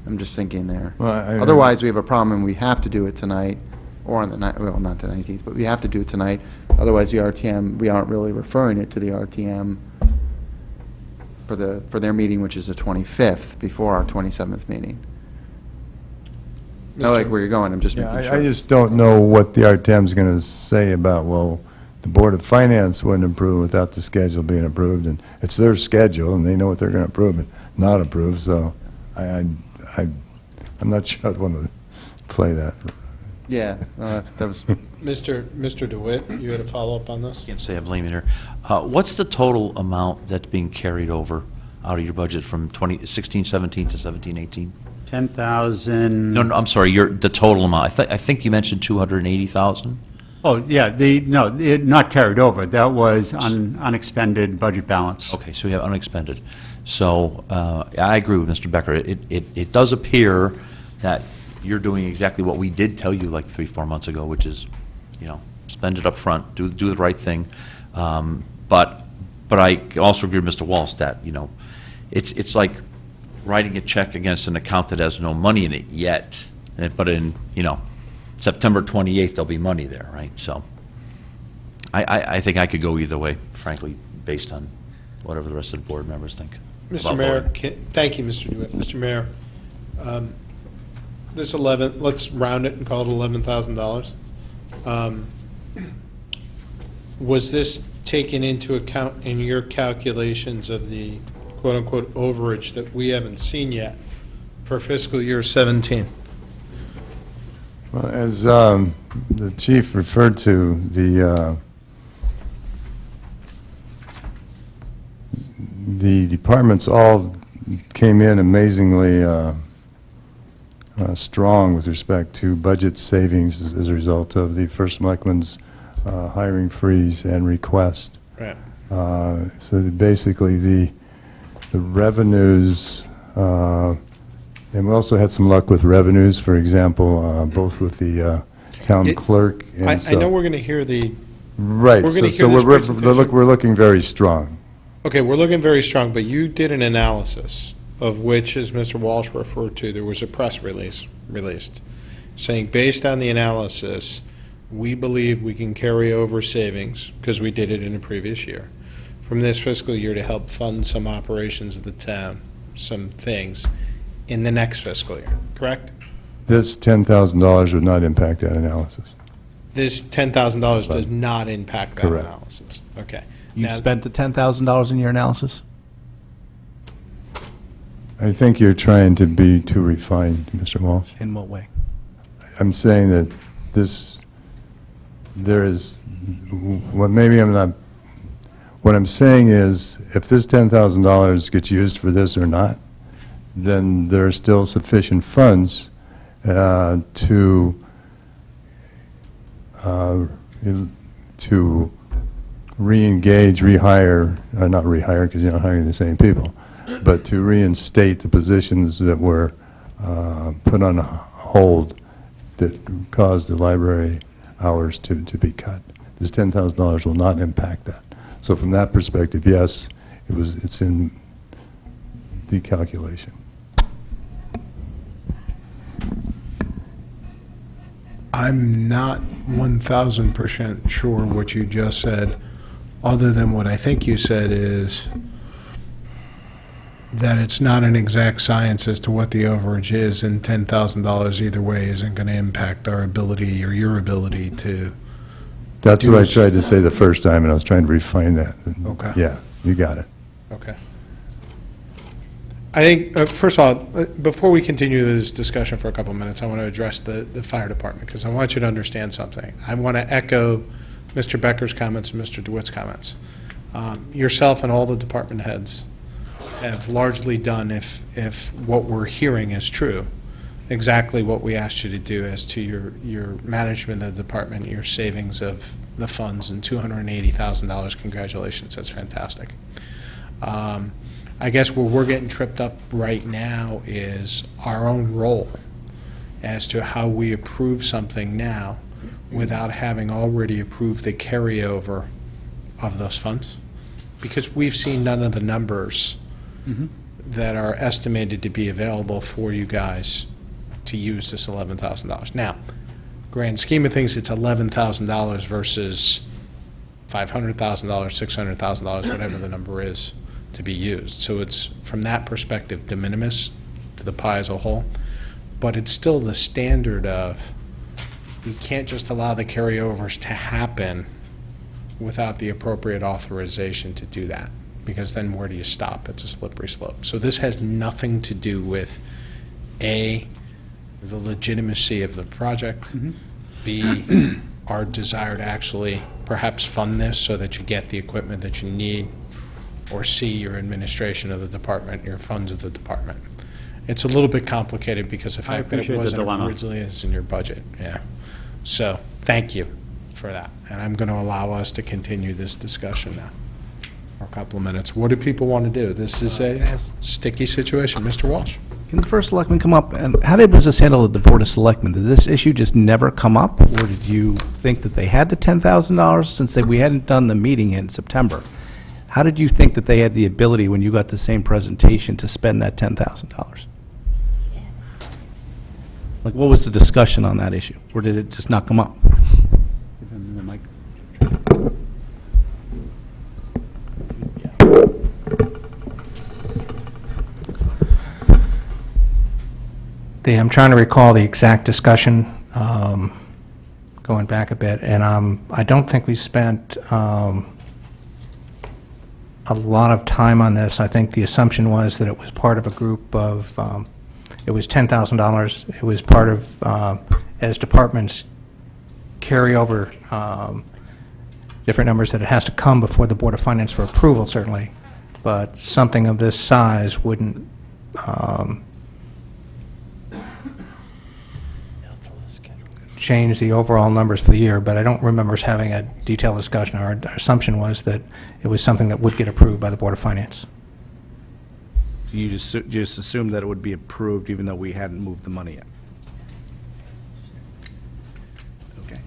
I'm just thinking there. Well, Otherwise, we have a problem and we have to do it tonight, or on the night, well, not the 19th, but we have to do it tonight. Otherwise, the RTM, we aren't really referring it to the RTM for their meeting, which is the 25th, before our 27th meeting. I like where you're going, I'm just Yeah, making I sure. just don't know what the RTM's going to say about, well, the Board of Finance wouldn't approve without the schedule being approved, and it's their schedule, and they know what they're going to approve and not approve, so I'm not sure I'd want to play that. Yeah, no, that was, Mr. DeWitt, you had a follow-up on this? Can't say I blame you there. What's the total amount that's being carried over out of your budget from 16, 17 to 17, 18? 10,000. No, I'm sorry, the total amount. I think you mentioned 280,000? Oh, yeah, not carried over. That was unexpended budget balance. Okay, so we have unexpended. So I agree with Mr. Becker. It does appear that you're doing exactly what we did tell you like 3-4 months ago, which is, spend it up front, do the right thing. But I also agree with Mr. Walsh that, it's like writing a check against an account that has no money in it yet. But in, September 28th, there'll be money there, right? So I think I could go either way, frankly, based on whatever the rest of the board members think. Mr. about Mayor, voting. thank you, Mr. DeWitt. Mr. Mayor, let's round it and call it $11,000. Was this taken into account in your calculations of the quote-unquote overage that we haven't seen yet for fiscal year 17? Well, as the chief referred to, the departments all came in amazingly strong with respect to budget savings as a result of the First Selectman's hiring freeze and request. Right. So basically, the revenues, and we also had some luck with revenues, for example, both with the town clerk and I know we're going to hear the, right, we're gonna so hear this presentation. we're looking very strong. okay, we're looking very strong, but you did an analysis of which, as Mr. Walsh referred to, there was a press release released saying, based on the analysis, we believe we can carry over savings, because we did it in a previous year, from this fiscal year to help fund some operations of the town, some things, in the next fiscal year, correct? This $10,000 would not impact that analysis. This $10,000 does not impact that Correct. analysis. Okay. You Now, spent the $10,000 in your analysis? I think you're trying to be too refined, Mr. Walsh. In what way? I'm saying that what I'm saying is, if this $10,000 gets used for this or not, then there are still sufficient funds to re-engage, rehire, not rehire because you're not hiring the same people, but to reinstate the positions that were put on hold that caused the library hours to be cut. This $10,000 will not impact that. So from that perspective, yes, it's in the calculation. I'm not 1,000% sure what you just said, other than what I think you said is that it's not an exact science as to what the overage is, and $10,000 either way isn't going to impact our ability or your ability to. That's what I tried to say the first time, and I was trying to refine that. Okay. Yeah, you got it. Okay. I think, first of all, before we continue this discussion for a couple of minutes, I want to address the fire department, because I want you to understand something. I want to echo Mr. Becker's comments and Mr. DeWitt's comments. Yourself and all the department heads have largely done, if what we're hearing is true, exactly what we asked you to do as to your management of the department, your savings of the funds, and $280,000. Congratulations, that's fantastic. I guess where we're getting tripped up right now is our own role as to how we approve something now without having already approved the carryover of those funds. Because we've seen none of the numbers that are estimated to be available for you guys to use this $11,000. Now, grand scheme of things, it's $11,000 versus $500,000, $600,000, whatever the number is to be used. So it's, from that perspective, de minimis to the pie as a whole. But it's still the standard of, you can't just allow the carryovers to happen without the appropriate authorization to do that, because then where do you stop? It's a slippery slope. So this has nothing to do with, A, the legitimacy of the project, B, our desire to actually perhaps fund this so that you get the equipment that you need, or C, your administration of the department, your funds of the department. it's a little bit complicated because of the I fact that it appreciate the wasn't dilemma. originally as in your budget, yeah. So, thank you for that, and I'm going to allow us to continue this discussion now for a couple of minutes. What do people want to do? This is a sticky situation. Mr. Walsh? Can the first selectman come up, and how was this handled at the Board of Selectmen? Did this issue just never come up, or did you think that they had the $10,000 since we hadn't done the meeting in September? How did you think that they had the ability, when you got the same presentation, to spend that $10,000? Like, what was the discussion on that issue, or did it just not come up? Give him the mic. I'm trying to recall the exact discussion, going back a bit, and I don't think we spent a lot of time on this. I think the assumption was that it was part of a group of, it was $10,000. It was part of, as departments carry over different numbers, that it has to come before the Board of Finance for approval, certainly, but something of this size wouldn't change the overall numbers for the year, but I don't remember us having a detailed discussion. Our assumption was that it was something that would get approved by the Board of Finance. You just assumed that it would be approved even though we hadn't moved the money yet? Okay.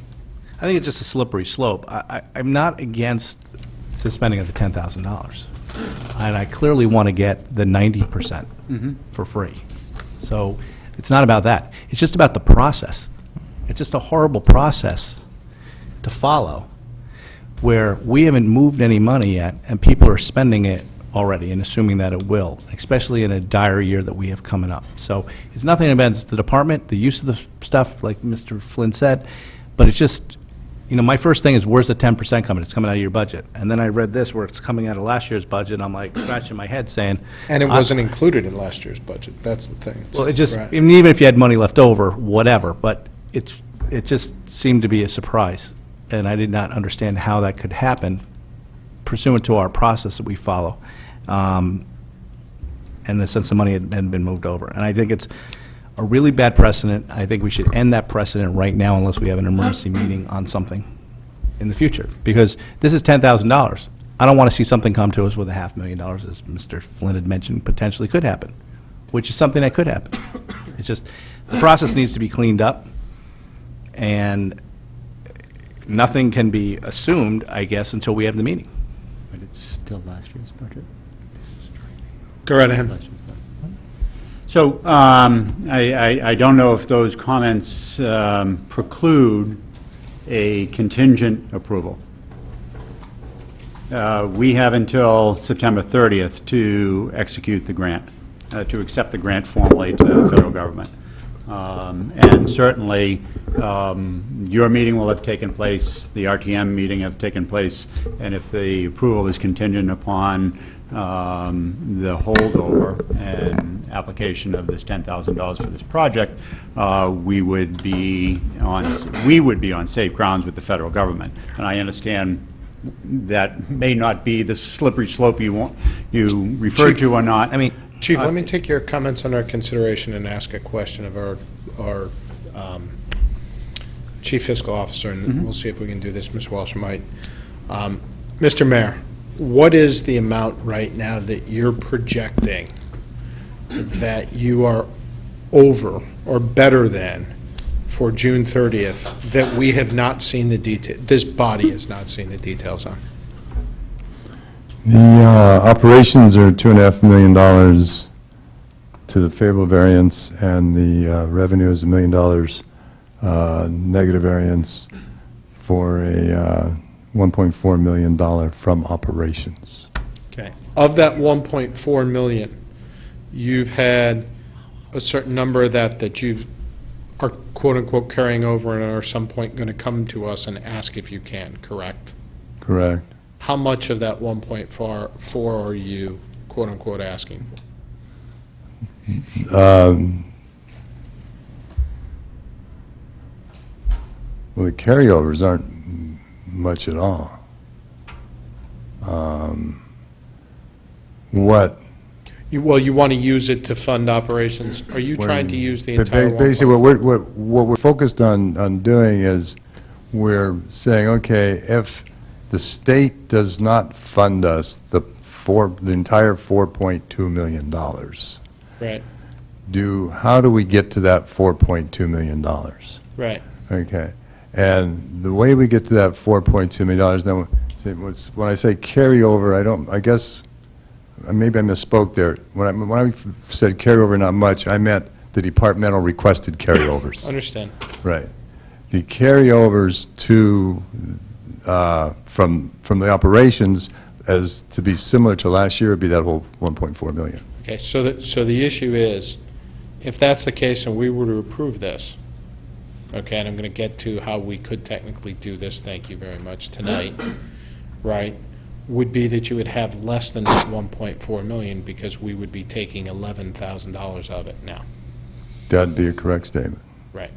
I think it's just a slippery slope. I'm not against the spending of the $10,000. And I clearly want to get the 90% for free. So it's not about that. It's just about the process. It's just a horrible process to follow, where we haven't moved any money yet, and people are spending it already and assuming that it will, especially in a dire year that we have coming up. So it's nothing against the department, the use of the stuff, like Mr. Flynn said, but it's just, my first thing is, where's the 10% coming? It's coming out of your budget. And then I read this, where it's coming out of last year's budget, and I'm like scratching my head saying... And it wasn't included in last year's budget. That's the thing. Well, it just, Right. even if you had money left over, whatever, but it just seemed to be a surprise, and I did not understand how that could happen pursuant to our process that we follow, and since the money had been moved over. And I think it's a really bad precedent. I think we should end that precedent right now unless we have an emergency meeting on something in the future, because this is $10,000. I don't want to see something come to us with $500,000, as Mr. Flynn had mentioned, potentially could happen, which is something that could happen. It's just, the process needs to be cleaned up, and nothing can be assumed, I guess, until we have the meeting. But it's still last year's budget. Go right ahead. Last year's budget. So I don't know if those comments preclude a contingent approval. We have until September 30th to execute the grant, to accept the grant formally to the federal government. And certainly, your meeting will have taken place, the RTM meeting have taken place, and if the approval is contingent upon the holdover and application of this $10,000 for this project, we would be on safe grounds with the federal government. And I understand that may not be the slippery slope you referred to or not. I mean, Chief, let me take your comments under consideration and ask a question of our Chief Fiscal Officer, and we'll see if we can do this. Ms. Walsh might. Mr. Mayor, what is the amount right now that you're projecting that you are over or better than for June 30th that we have not seen the detail, this body has not seen the details on? The operations are $2.5 million to the favorable variance, and the revenue is $1 million negative variance for a $1.4 million from operations. Okay. Of that 1.4 million, you've had a certain number of that you are quote-unquote carrying over and are at some point going to come to us and ask if you can, correct? Correct. How much of that 1.4 are you quote-unquote asking for? Well, the carryovers aren't much at all. What Well, you want to use it to fund operations. Are you trying to use the But entire Basically, 1.4? what we're focused on doing is, we're saying, okay, if the state does not fund us the entire $4.2 million, Right, how do we get to that $4.2 million? right. Okay, and the way we get to that $4.2 million, now, when I say carryover, I guess, maybe I misspoke there. When I said carryover not much, I meant the departmental requested carryovers. Understand. Right. The carryovers from the operations, as to be similar to last year, would be that whole 1.4 million. Okay, so the issue is, if that's the case and we were to approve this, okay, and I'm going to get to how we could technically do this, thank you very much, tonight, right, would be that you would have less than that 1.4 million because we would be taking $11,000 of it now. That'd be a correct statement. Right.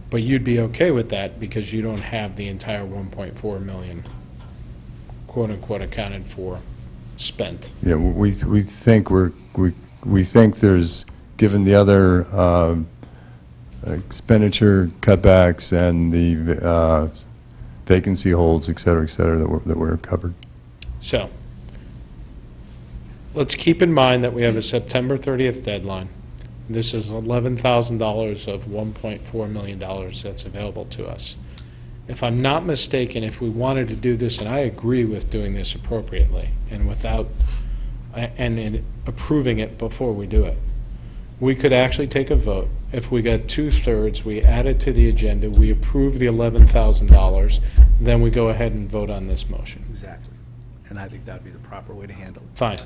But you'd be okay with that because you don't have the entire 1.4 million, quote-unquote, accounted for, spent. Yeah, we think we think there's, given the other expenditure cutbacks and the vacancy holds, et cetera, that we're covered. So, let's keep in mind that we have a September 30th deadline. This is $11,000 of $1.4 million that's available to us. If I'm not mistaken, if we wanted to do this, and I agree with doing this appropriately and in approving it before we do it, we could actually take a vote. If we got 2/3, we add it to the agenda, we approve the $11,000, then we go ahead and vote on this motion. Exactly. And I think that'd be the proper way to handle it. Fine.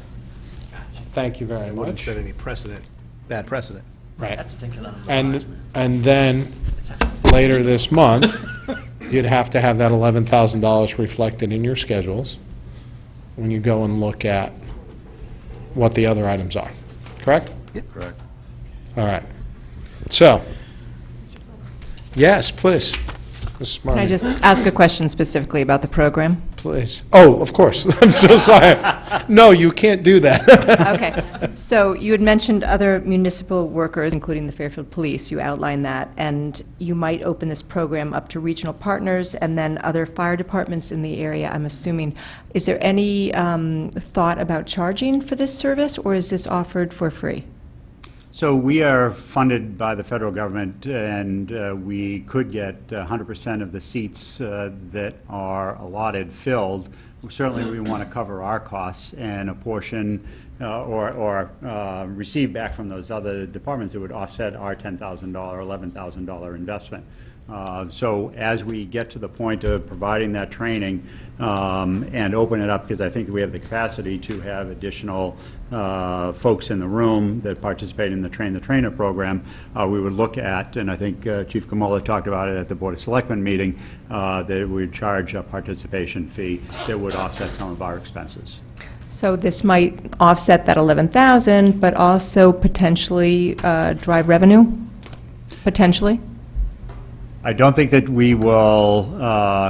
Thank you very It wouldn't much. set any bad precedent. Right. And then, later this month, you'd have to have that $11,000 reflected in your schedules when you go and look at what the other items are. Correct? Correct. All right. So, yes, please. Mrs. Can I Marmee. just ask a question specifically about the program? Please. Oh, of course. I'm so sorry. No, you can't do that. Okay. So you had mentioned other municipal workers, including the Fairfield Police. You outlined that. And you might open this program up to regional partners and then other fire departments in the area, I'm assuming. Is there any thought about charging for this service, or is this offered for free? So we are funded by the federal government, and we could get 100% of the seats that are allotted filled. Certainly, we want to cover our costs, and a portion or receive back from those other departments that would offset our $10,000, $11,000 investment. So as we get to the point of providing that training and open it up, because I think we have the capacity to have additional folks in the room that participate in the Train the Trainer program, we would look at, and I think Chief Kamola talked about it at the Board of Selectmen meeting, that we would charge a participation fee that would offset some of our expenses. So this might offset that 11,000, but also potentially drive revenue, potentially? I don't think that we will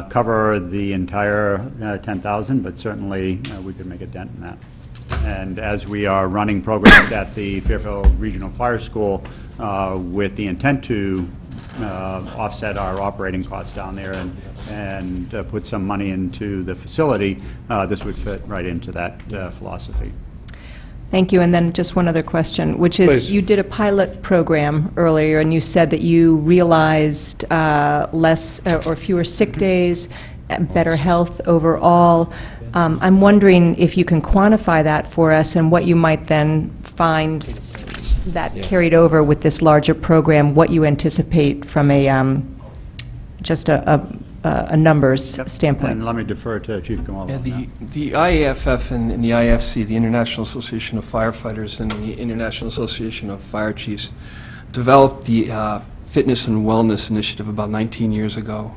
cover the entire 10,000, but certainly we could make a dent in that. And as we are running programs at the Fairfield Regional Fire School with the intent to offset our operating costs down there and put some money into the facility, this would fit right into that philosophy. Thank you. And then just one other question, which is, Please. you did a pilot program earlier, and you said that you realized less or fewer sick days, better health overall. I'm wondering if you can quantify that for us and what you might then find that carried over with this larger program, what you anticipate from a just a numbers standpoint. And let me defer to Chief Kamola. Yeah, on that. the IAFF and the IFC, the International Association of Firefighters and the International Association of Fire Chiefs, developed the Fitness and Wellness Initiative about 19 years ago.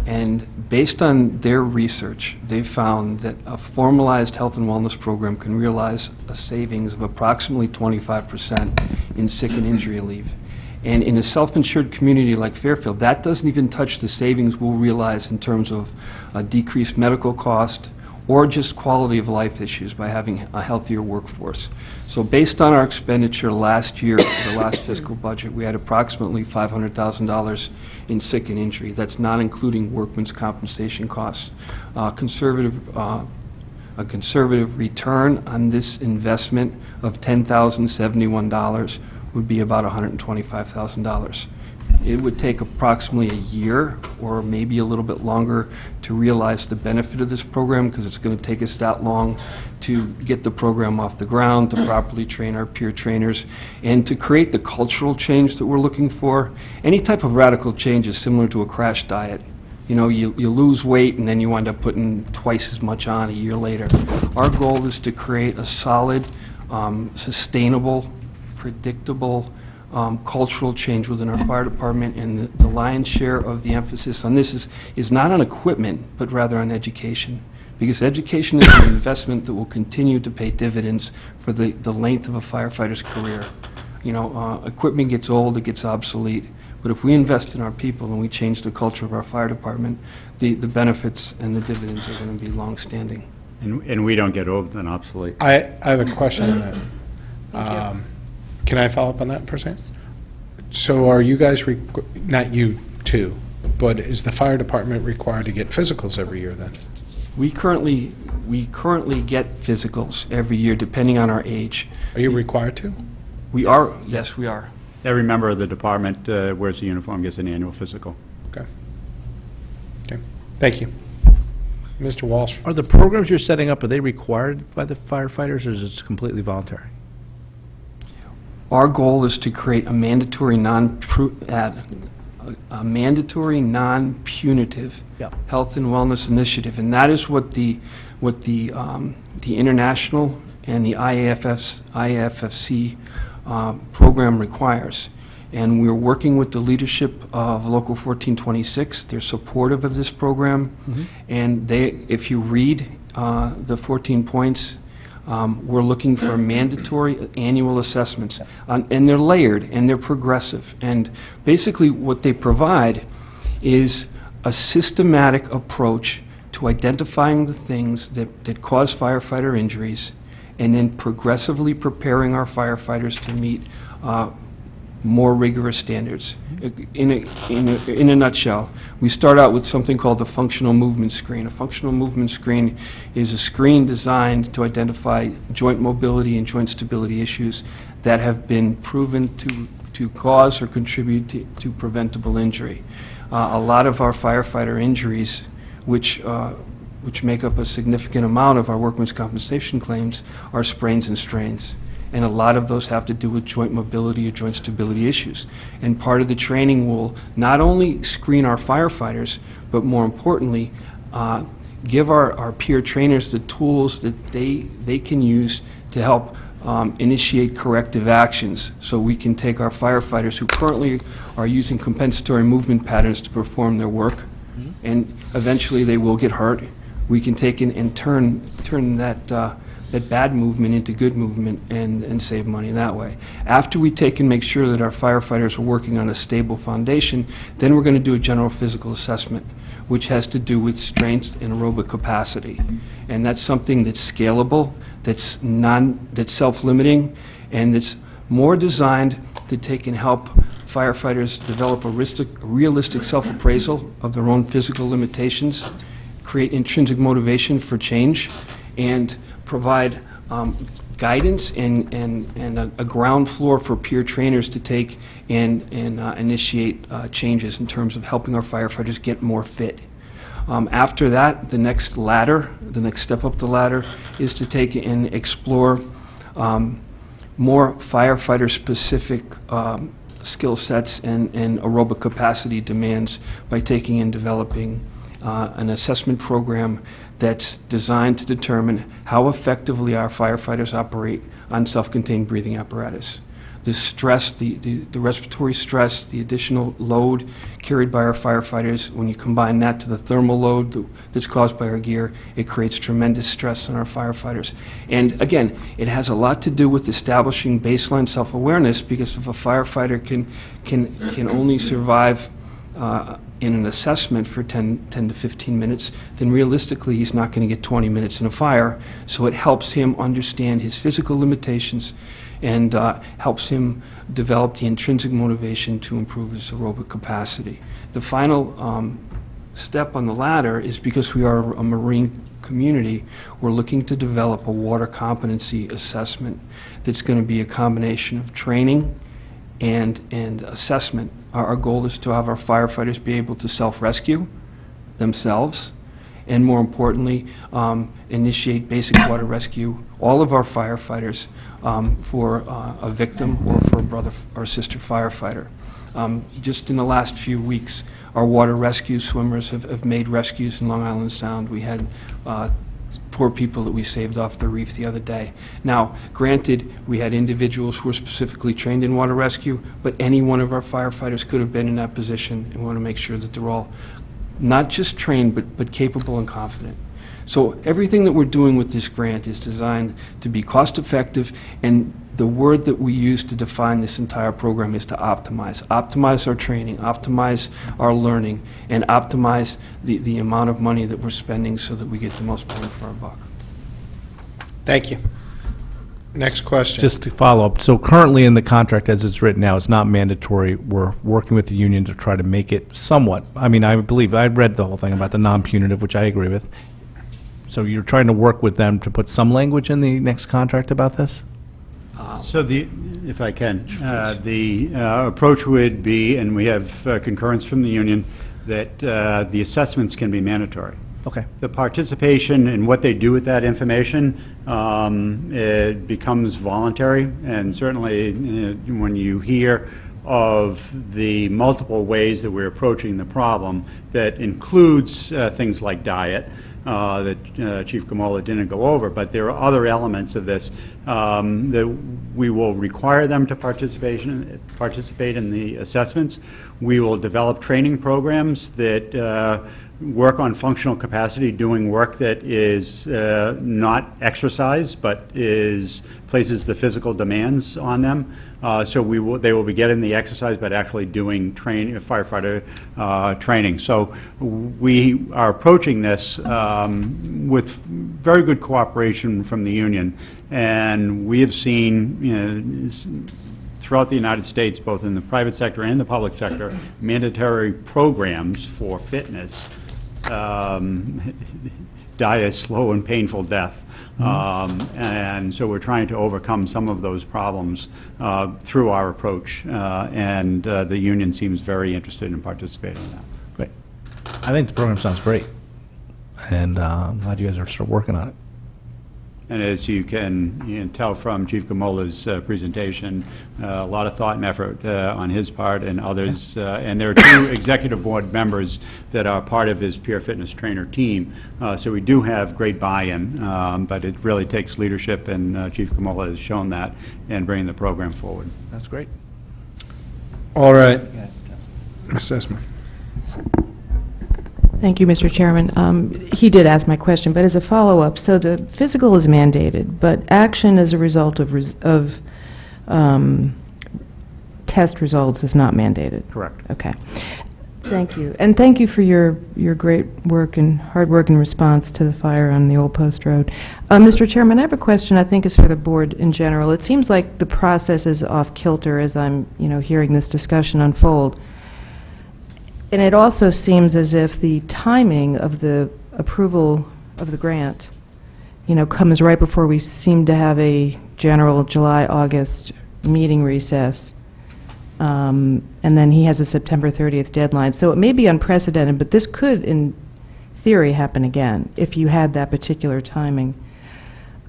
And based on their research, they found that a formalized health and wellness program can realize a savings of approximately 25% in sick and injury leave. And in a self-insured community like Fairfield, that doesn't even touch the savings we'll realize in terms of decreased medical cost or just quality of life issues by having a healthier workforce. So based on our expenditure last year, the last fiscal budget, we had approximately $500,000 in sick and injury. That's not including workman's compensation costs. A conservative return on this investment of $10,071 would be about $125,000. It would take approximately a year or maybe a little bit longer to realize the benefit of this program, because it's going to take us that long to get the program off the ground, to properly train our peer trainers, and to create the cultural change that we're looking for. Any type of radical change is similar to a crash diet. You know, you lose weight and then you wind up putting twice as much on a year later. Our goal is to create a solid, sustainable, predictable, cultural change within our fire department, and the lion's share of the emphasis on this is not on equipment, but rather on education. Because education is an investment that will continue to pay dividends for the length of a firefighter's career. You know, equipment gets old, it gets obsolete, but if we invest in our people and we change the culture of our fire department, the benefits and the dividends are going to be long-standing. And we don't get old and obsolete. I have a question on that. Can I follow up on that for a second? So are you guys, not you two, but is the fire department required to get physicals every year then? We currently get physicals every year, depending on our age. Are you required to? We are, yes, we are. Every member of the department wears a uniform, gets an annual physical. Okay. Okay. Thank you. Mr. Walsh? Are the programs you're setting up, are they required by the firefighters, or is it completely voluntary? Our goal is to create a mandatory non-punitive Yeah. health and wellness initiative, and that is what the international and the IAFFC program requires. And we're working with the leadership of Local 1426. They're supportive of this program, and if you read the 14 points, we're looking for mandatory annual assessments, and they're layered and they're progressive. And basically what they provide is a systematic approach to identifying the things that cause firefighter injuries, and then progressively preparing our firefighters to meet more rigorous standards. In a nutshell, we start out with something called the functional movement screen. A functional movement screen is a screen designed to identify joint mobility and joint stability issues that have been proven to cause or contribute to preventable injury. A lot of our firefighter injuries, which make up a significant amount of our workman's compensation claims, are sprains and strains. And a lot of those have to do with joint mobility or joint stability issues. And part of the training will not only screen our firefighters, but more importantly, give our peer trainers the tools that they can use to help initiate corrective actions, so we can take our firefighters who currently are using compensatory movement patterns to perform their work, and eventually they will get hurt. We can take and turn that bad movement into good movement and save money that way. After we take and make sure that our firefighters are working on a stable foundation, then we're going to do a general physical assessment, which has to do with strength and aerobic capacity. And that's something that's scalable, that's self-limiting, and that's more designed to take and help firefighters develop a realistic self-appraisal of their own physical limitations, create intrinsic motivation for change, and provide guidance and a ground floor for peer trainers to take and initiate changes in terms of helping our firefighters get more fit. After that, the next step up the ladder is to take and explore more firefighter-specific skill sets and aerobic capacity demands by taking and developing an assessment program that's designed to determine how effectively our firefighters operate on self-contained breathing apparatus. The stress, the respiratory stress, the additional load carried by our firefighters, when you combine that to the thermal load that's caused by our gear, it creates tremendous stress on our firefighters. And again, it has a lot to do with establishing baseline self-awareness, because if a firefighter can only survive in an assessment for 10 to 15 minutes, then realistically, he's not going to get 20 minutes in a fire. So it helps him understand his physical limitations and helps him develop the intrinsic motivation to improve his aerobic capacity. The final step on the ladder is, because we are a marine community, we're looking to develop a water competency assessment that's going to be a combination of training and assessment. Our goal is to have our firefighters be able to self-rescue themselves, and more importantly, initiate basic water rescue, all of our firefighters, for a victim or for a brother or sister firefighter. Just in the last few weeks, our water rescue swimmers have made rescues in Long Island Sound. We had 4 people that we saved off the reef the other day. Now, granted, we had individuals who were specifically trained in water rescue, but any one of our firefighters could have been in that position, and we want to make sure that they're all not just trained, but capable and confident. So everything that we're doing with this grant is designed to be cost-effective, and the word that we use to define this entire program is to optimize. Optimize our training, optimize our learning, and optimize the amount of money that we're spending so that we get the most bang for our buck. Thank you. Next question. Just to follow up, so currently in the contract as it's written now, it's not mandatory. We're working with the union to try to make it somewhat. I mean, I believe, I read the whole thing about the non-punitive, which I agree with. So you're trying to work with them to put some language in the next contract about this? So if I can, the approach would be, and we have concurrence from the union, that the assessments can be mandatory. Okay. The participation and what they do with that information, it becomes voluntary, and certainly when you hear of the multiple ways that we're approaching the problem, that includes things like diet, that Chief Gamola didn't go over, but there are other elements of this that we will require them to participate in the assessments. We will develop training programs that work on functional capacity, doing work that is not exercise, but places the physical demands on them. So they will be getting the exercise, but actually doing firefighter training. So we are approaching this with very good cooperation from the union, and we have seen, throughout the United States, both in the private sector and the public sector, mandatory programs for fitness die a slow and painful death. And so we're trying to overcome some of those problems through our approach, and the union seems very interested in participating in that. Great. I think the program sounds great, and I'm glad you guys are sort of working on it. And as you can tell from Chief Gamola's presentation, a lot of thought and effort on his part and others. And there are 2 executive board members that are part of his peer fitness trainer team. So we do have great buy-in, but it really takes leadership, and Chief Gamola has shown that in bringing the program forward. That's great. All right. Ms. Esma. Thank you, Mr. Chairman. He did ask my question, but as a follow-up, so the physical is mandated, but action as a result of test results is not mandated? Correct. Okay. Thank you. And thank you for your great work and hard work in response to the fire on the Old Post Road. Mr. Chairman, I have a question I think is for the board in general. It seems like the process is off kilter as I'm hearing this discussion unfold. And it also seems as if the timing of the approval of the grant, comes right before we seem to have a general July-August meeting recess. And then he has a September 30th deadline. So it may be unprecedented, but this could, in theory, happen again if you had that particular timing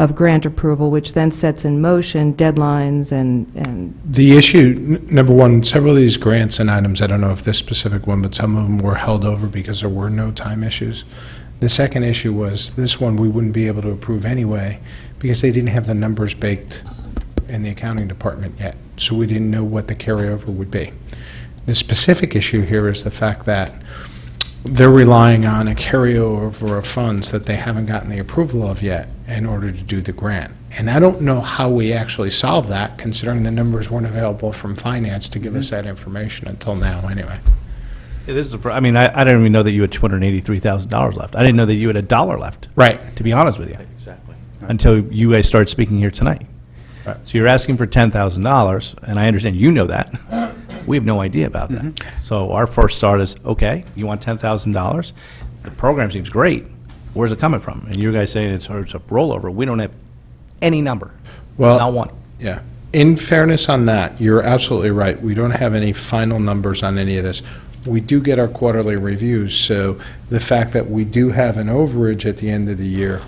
of grant approval, which then sets in motion deadlines and The issue, number one, several of these grants and items, I don't know if this specific one, but some of them were held over because there were no time issues. The second issue was this one we wouldn't be able to approve anyway because they didn't have the numbers baked in the accounting department yet, so we didn't know what the carryover would be. The specific issue here is the fact that they're relying on a carryover of funds that they haven't gotten the approval of yet in order to do the grant. And I don't know how we actually solve that, considering the numbers weren't available from finance to give us that information until now, anyway. It is, I mean, I didn't even know that you had $283,000 left. I didn't know that you had $1 left. Right. To be honest with you. Exactly. Until you guys started speaking here tonight. Right. So you're asking for $10,000, and I understand you know that. We have no idea about that. So our first start is, okay, you want $10,000? The program seems great. Where's it coming from? And you guys saying it's a rollover. We don't have any number. Well, Not one. Yeah. In fairness on that, you're absolutely right. We don't have any final numbers on any of this. We do get our quarterly reviews, so the fact that we do have an overage at the end of the year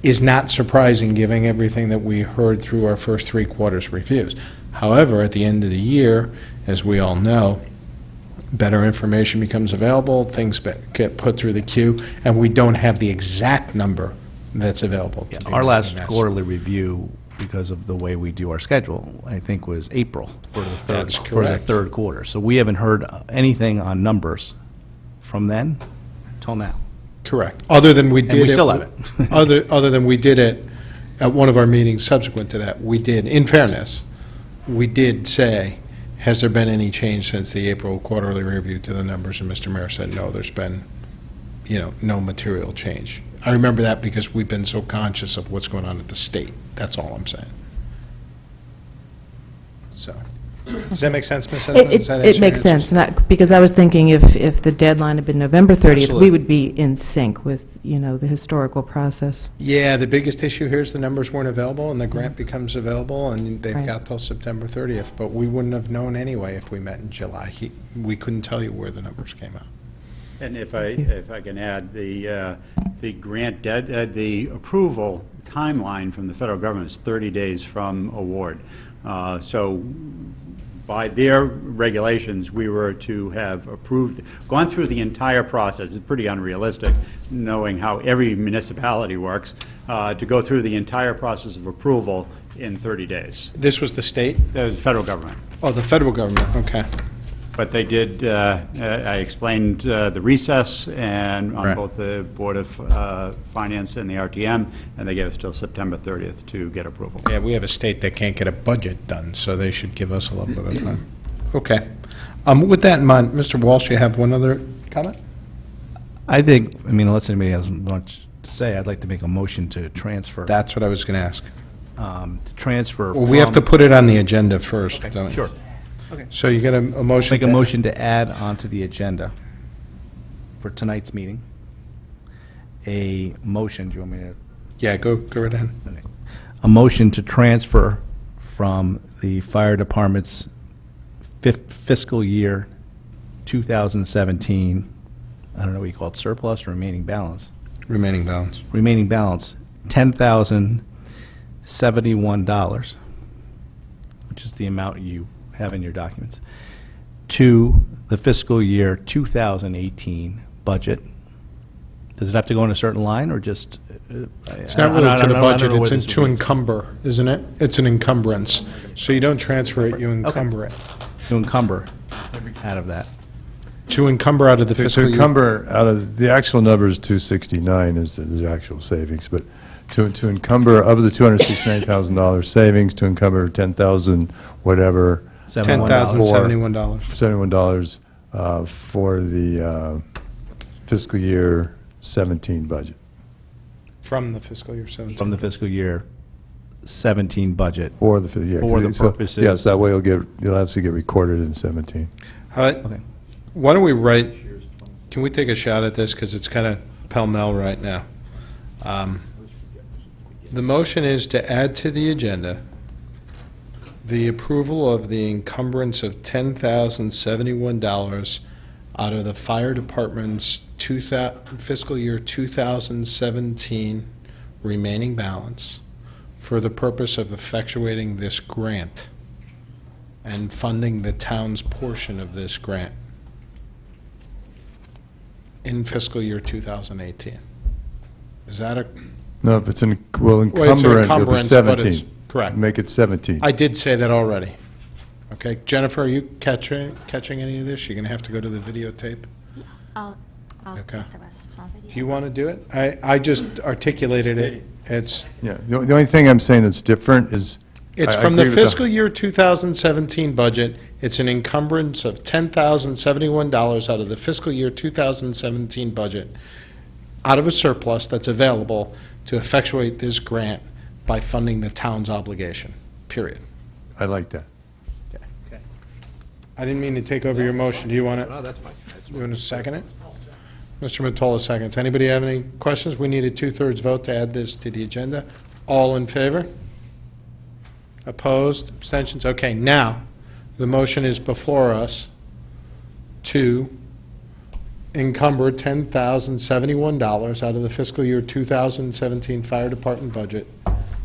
is not surprising, given everything that we heard through our first 3 quarters reviews. However, at the end of the year, as we all know, better information becomes available, things get put through the queue, and we don't have the exact number that's available. to be Our last making this. quarterly review, because of the way we do our schedule, I think was April for the third, That's for the correct. third quarter. So we haven't heard anything on numbers from then till now. Correct. Other than we And did. we still it- haven't. Other than we did it at one of our meetings subsequent to that, we did, in fairness, we did say, has there been any change since the April quarterly review to the numbers? And Mr. Mayor said, no, there's been, no material change. I remember that because we've been so conscious of what's going on at the state. That's all I'm saying. So, does that make sense, Ms. Esmond? Does that It answer your makes answers? sense, because I was thinking if the deadline had been November 30th, Absolutely. we would be in sync with, the historical process. Yeah, the biggest issue here is the numbers weren't available, and the grant becomes available, and they've Right. got till September 30th. But we wouldn't have known anyway if we met in July. We couldn't tell you where the numbers came out. And if I can add, the grant the approval timeline from the federal government is 30 days from award. So by their regulations, we were to have gone through the entire process. It's pretty unrealistic, knowing how every municipality works, to go through the entire process of approval in 30 days. This was the state? The federal government. Oh, the federal government, okay. But they did, I explained the recess and on Right. both the Board of Finance and the RTM, and they gave us till September 30th to get approval. Yeah, we have a state that can't get a budget done, so they should give us a little bit of time. Okay. With that in mind, Mr. Walsh, you have one other comment? I think, unless anybody has much to say, I'd like to make a motion to transfer. That's what I was going to ask. To transfer. Well, we have to from- put it on the agenda first, don't we? Sure. So you got a motion? Make a to- motion to add onto the agenda for tonight's meeting, a motion, do you want me to? Yeah, go right ahead. A motion to transfer from the fire department's fiscal year 2017, I don't know what you call it, surplus or remaining balance? Remaining balance. Remaining balance, $10,071, which is the amount you have in your documents, to the fiscal year 2018 budget. Does it have to go in a certain line, or just? It's not really to the budget, it's to encumber, isn't it? It's an encumbrance. So you don't transfer it, you encumber it. To encumber out of that. To encumber out of the To fiscal year. encumber out of, the actual number is 269 is the actual savings, but to encumber, of the $269,000 savings, to encumber 10,000 whatever. $10,071. $71 for the fiscal year 17 budget. From the fiscal year 17. From the fiscal year 17 budget. For the, yeah. For the so- purposes- Yes, that way you'll actually get recorded in 17. Okay. Why don't we write, can we take a shot at this, because it's kind of pell-mell right now. The motion is to add to the agenda the approval of the encumbrance of $10,071 out of the fire department's fiscal year 2017 remaining balance for the purpose of effectuating this grant and funding the town's portion of this grant in fiscal year 2018. Is that a, No, if it's an, well, Well, it's an encumbrance, it'll be encumbrance, but it's- 17. correct. Make it 17. I did say that already. Okay, Jennifer, are you catching any of this? You're going to have to go to the videotape. I'll Okay. put the rest on video. Do you want to do it? I just articulated it. It's, Yeah, the only thing I'm saying that's different is It's I from the agree with the- fiscal year 2017 budget. It's an encumbrance of $10,071 out of the fiscal year 2017 budget, out of a surplus that's available to effectuate this grant by funding the town's obligation, period. I like that. I didn't mean to take over your motion. Do you want to? No, that's fine. You want to second it? Mr. Mottola seconds. Anybody have any questions? We need a two-thirds vote to add this to the agenda. All in favor? Opposed? Abstentions? Okay, now, the motion is before us to encumber $10,071 out of the fiscal year 2017 Fire Department budget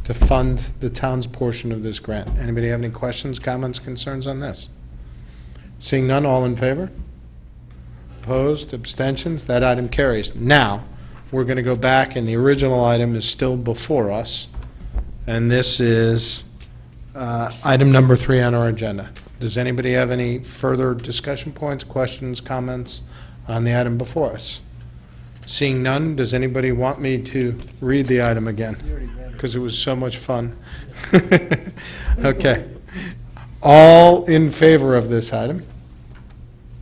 to fund the town's portion of this grant. Anybody have any questions, comments, concerns on this? Seeing none, all in favor? Opposed, abstentions, that item carries. Now, we're going to go back, and the original item is still before us, and this is item number 3 on our agenda. Does anybody have any further discussion points, questions, comments on the item before us? Seeing none, does anybody want me to read the item again? Because it was so much fun. Okay. All in favor of this item?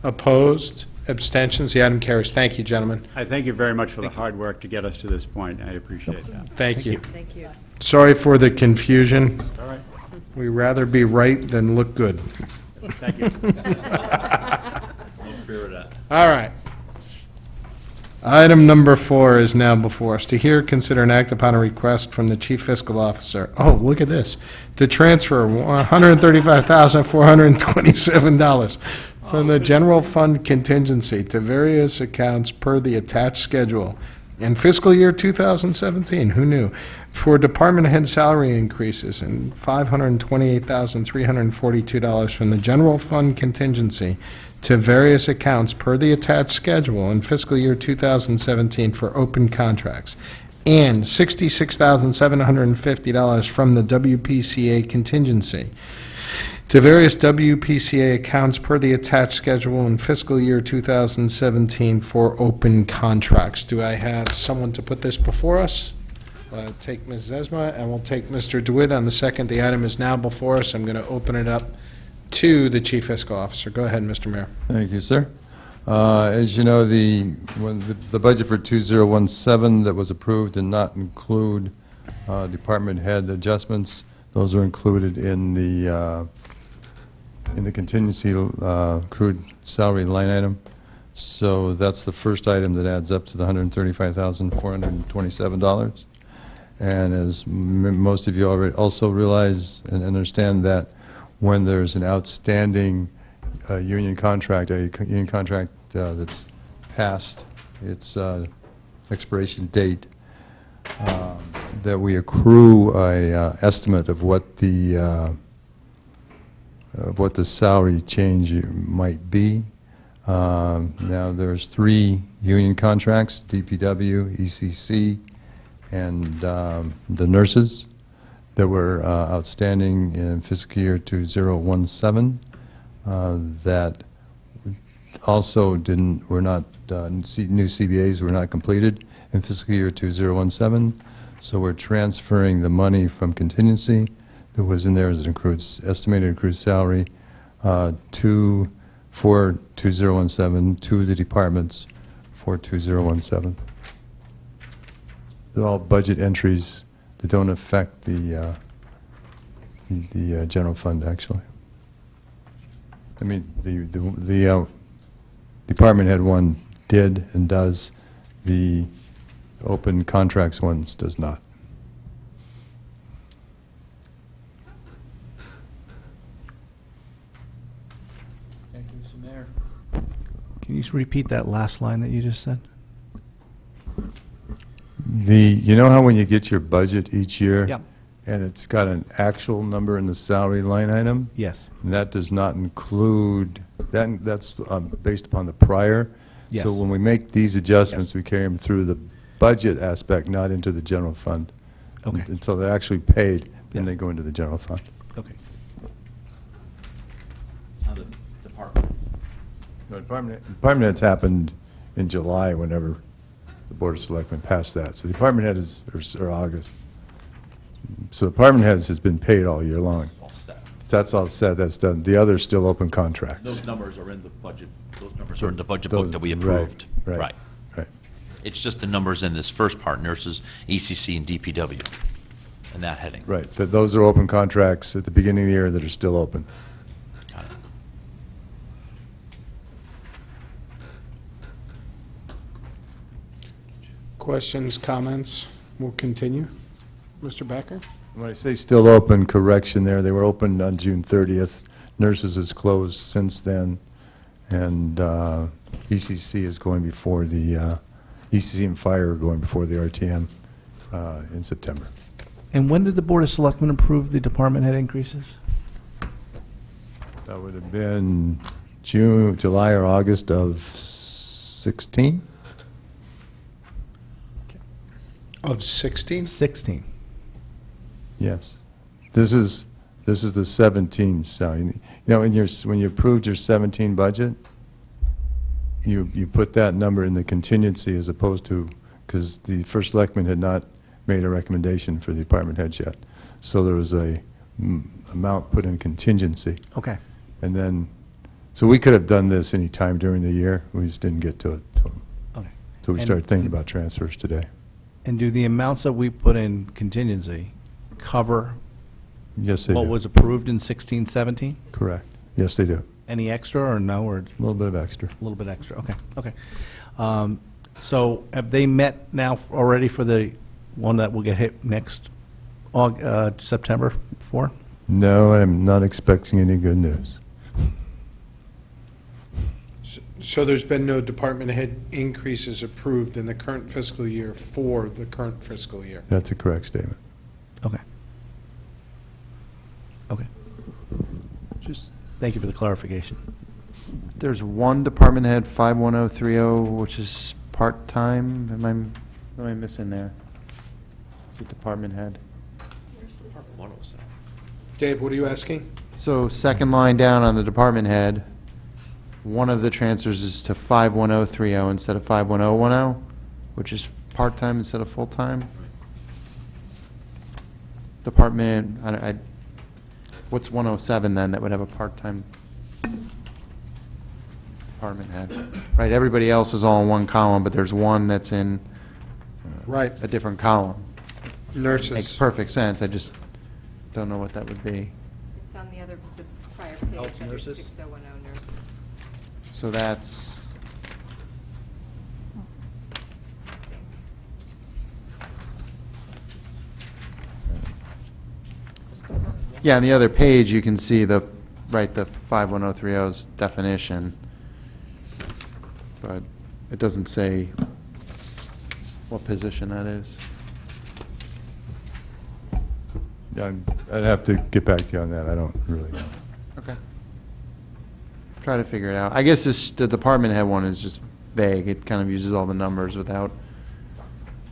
Opposed? Abstentions? The item carries. Thank you, gentlemen. I thank you very much for the hard work to get us to this point. I appreciate that. Thank you. Thank you. Sorry for the confusion. All right. We rather be right than look good. Thank you. No fear of that. All right. Item number 4 is now before us. To hear, consider, and act upon a request from the Chief Fiscal Officer. Oh, look at this. To transfer $135,427 from the general fund contingency to various accounts per the attached schedule in fiscal year 2017, who knew, for department head salary increases and $528,342 from the general fund contingency to various accounts per the attached schedule in fiscal year 2017 for open contracts, and $66,750 from the WPCA contingency to various WPCA accounts per the attached schedule in fiscal year 2017 for open contracts. Do I have someone to put this before us? I'll take Ms. Zesma, and we'll take Mr. DeWitt on the second. The item is now before us. I'm going to open it up to the Chief Fiscal Officer. Go ahead, Mr. Mayor. Thank you, sir. As you know, the budget for 2017 that was approved did not include department head adjustments. Those are included in the contingency accrued salary line item. So that's the first item that adds up to the $135,427. And as most of you already also realize and understand, that when there's an outstanding union contract that's past its expiration date, that we accrue a estimate of what the salary change might be. Now, there's 3 union contracts: DPW, ECC, and the nurses, that were outstanding in fiscal year 2017, that also were not, new CBAs were not completed in fiscal year 2017. So we're transferring the money from contingency that was in there as an estimated accrued salary for 2017 to the departments for 2017. They're all budget entries that don't affect the general fund, actually. I mean, the department head one did and does. The open contracts ones does not. Thank you, Mr. Mayor. Can you just repeat that last line that you just said? You know how when you get your budget each year? Yep. And it's got an actual number in the salary line item? Yes. And that does not include, that's based upon the prior? Yes. So when we make these adjustments, Yes. we carry them through the budget aspect, not into the general fund. Okay. Until they're actually paid, then Yes. they go into the general fund. Okay. Now the department. No, department heads happened in July, whenever the Board of Selectmen passed that. So the department head is, or August. So department heads has been paid all year long. All set. That's all said, that's done. The other's still open contracts. Those numbers are in the budget, those numbers are in the budget Those- book that we right, approved. right. Right. It's just the numbers in this first part, nurses, ECC, and DPW, and that heading. Right, but those are open contracts at the beginning of the year that are still open. Got it. Questions, comments? We'll continue. Mr. Becker? When I say still open, correction there, they were opened on June 30th. Nurses is closed since then, and ECC is going before the, ECC and Fire are going before the RTM in September. And when did the Board of Selectmen approve the department head increases? That would have been June, July, or August of 16? Of 16? 16. Yes. This is the 17 salary. You know, when you approved your 17 budget, you put that number in the contingency as opposed to, because the first selectman had not made a recommendation for the department heads yet. So there was a amount put in contingency. Okay. And then, so we could have done this any time during the year. We just didn't get to it Okay. till we And- started thinking about transfers today. And do the amounts that we put in contingency cover Yes, they what do. was approved in 16, 17? Correct. Yes, they do. Any extra or no, or A little bit of extra. a little bit extra? Okay, okay. So have they met now already for the one that will get hit next September 4? No, I'm not expecting any good news. So there's been no department head increases approved in the current fiscal year for the current fiscal year? That's a correct statement. Okay. Okay. Just, thank you for the clarification. There's one department head, 51030, which is part-time. Am I missing there? Is it department head? 107. Dave, what are you asking? So second line down on the department head, one of the transfers is to 51030 instead of 51010, which is part-time instead of full-time. Department, what's 107 then that would have a part-time department head? Right, everybody else is all in one column, but there's one that's in Right, a different column. Makes nurses. perfect sense, I just don't know what that would be. It's on the prior Health nurses? 6010 nurses. So that's, yeah, on the other page, you can see the 51030's definition, but it doesn't say what position that is. I'd have to get back to you on that. I don't really know. Okay. Try to figure it out. I guess the department head one is just vague. It kind of uses all the numbers without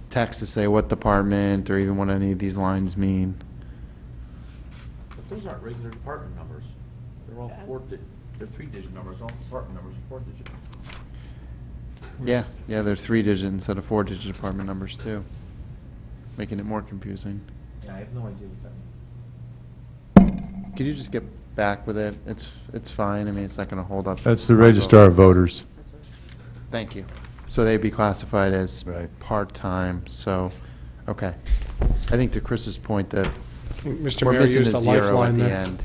text to say what department or even what any of these lines mean. But those aren't regular department numbers. They're all they're 3-digit numbers, all department numbers are 4-digit. Yeah, they're 3-digit instead of 4-digit department numbers too, making it more confusing. Yeah, I have no idea what that means. Could you just get back with it? It's fine. I mean, it's not going to hold up. That's the registrar of voters. Thank you. So they'd be classified as Right. part-time, so, okay. I think to Chris's point that Mr. we're Mayor missing used a a zero at lifeline the there. end.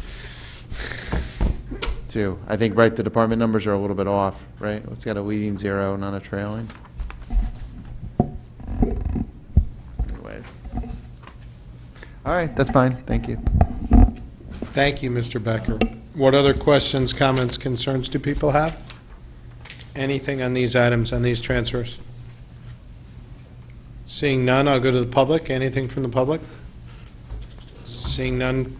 Too. I think, right, the department numbers are a little bit off, right? It's got a leading zero, not a trailing. Anyways. All right, that's fine. Thank you. Thank you, Mr. Becker. What other questions, comments, concerns do people have? Anything on these items, on these transfers? Seeing none, I'll go to the public. Anything from the public? Seeing none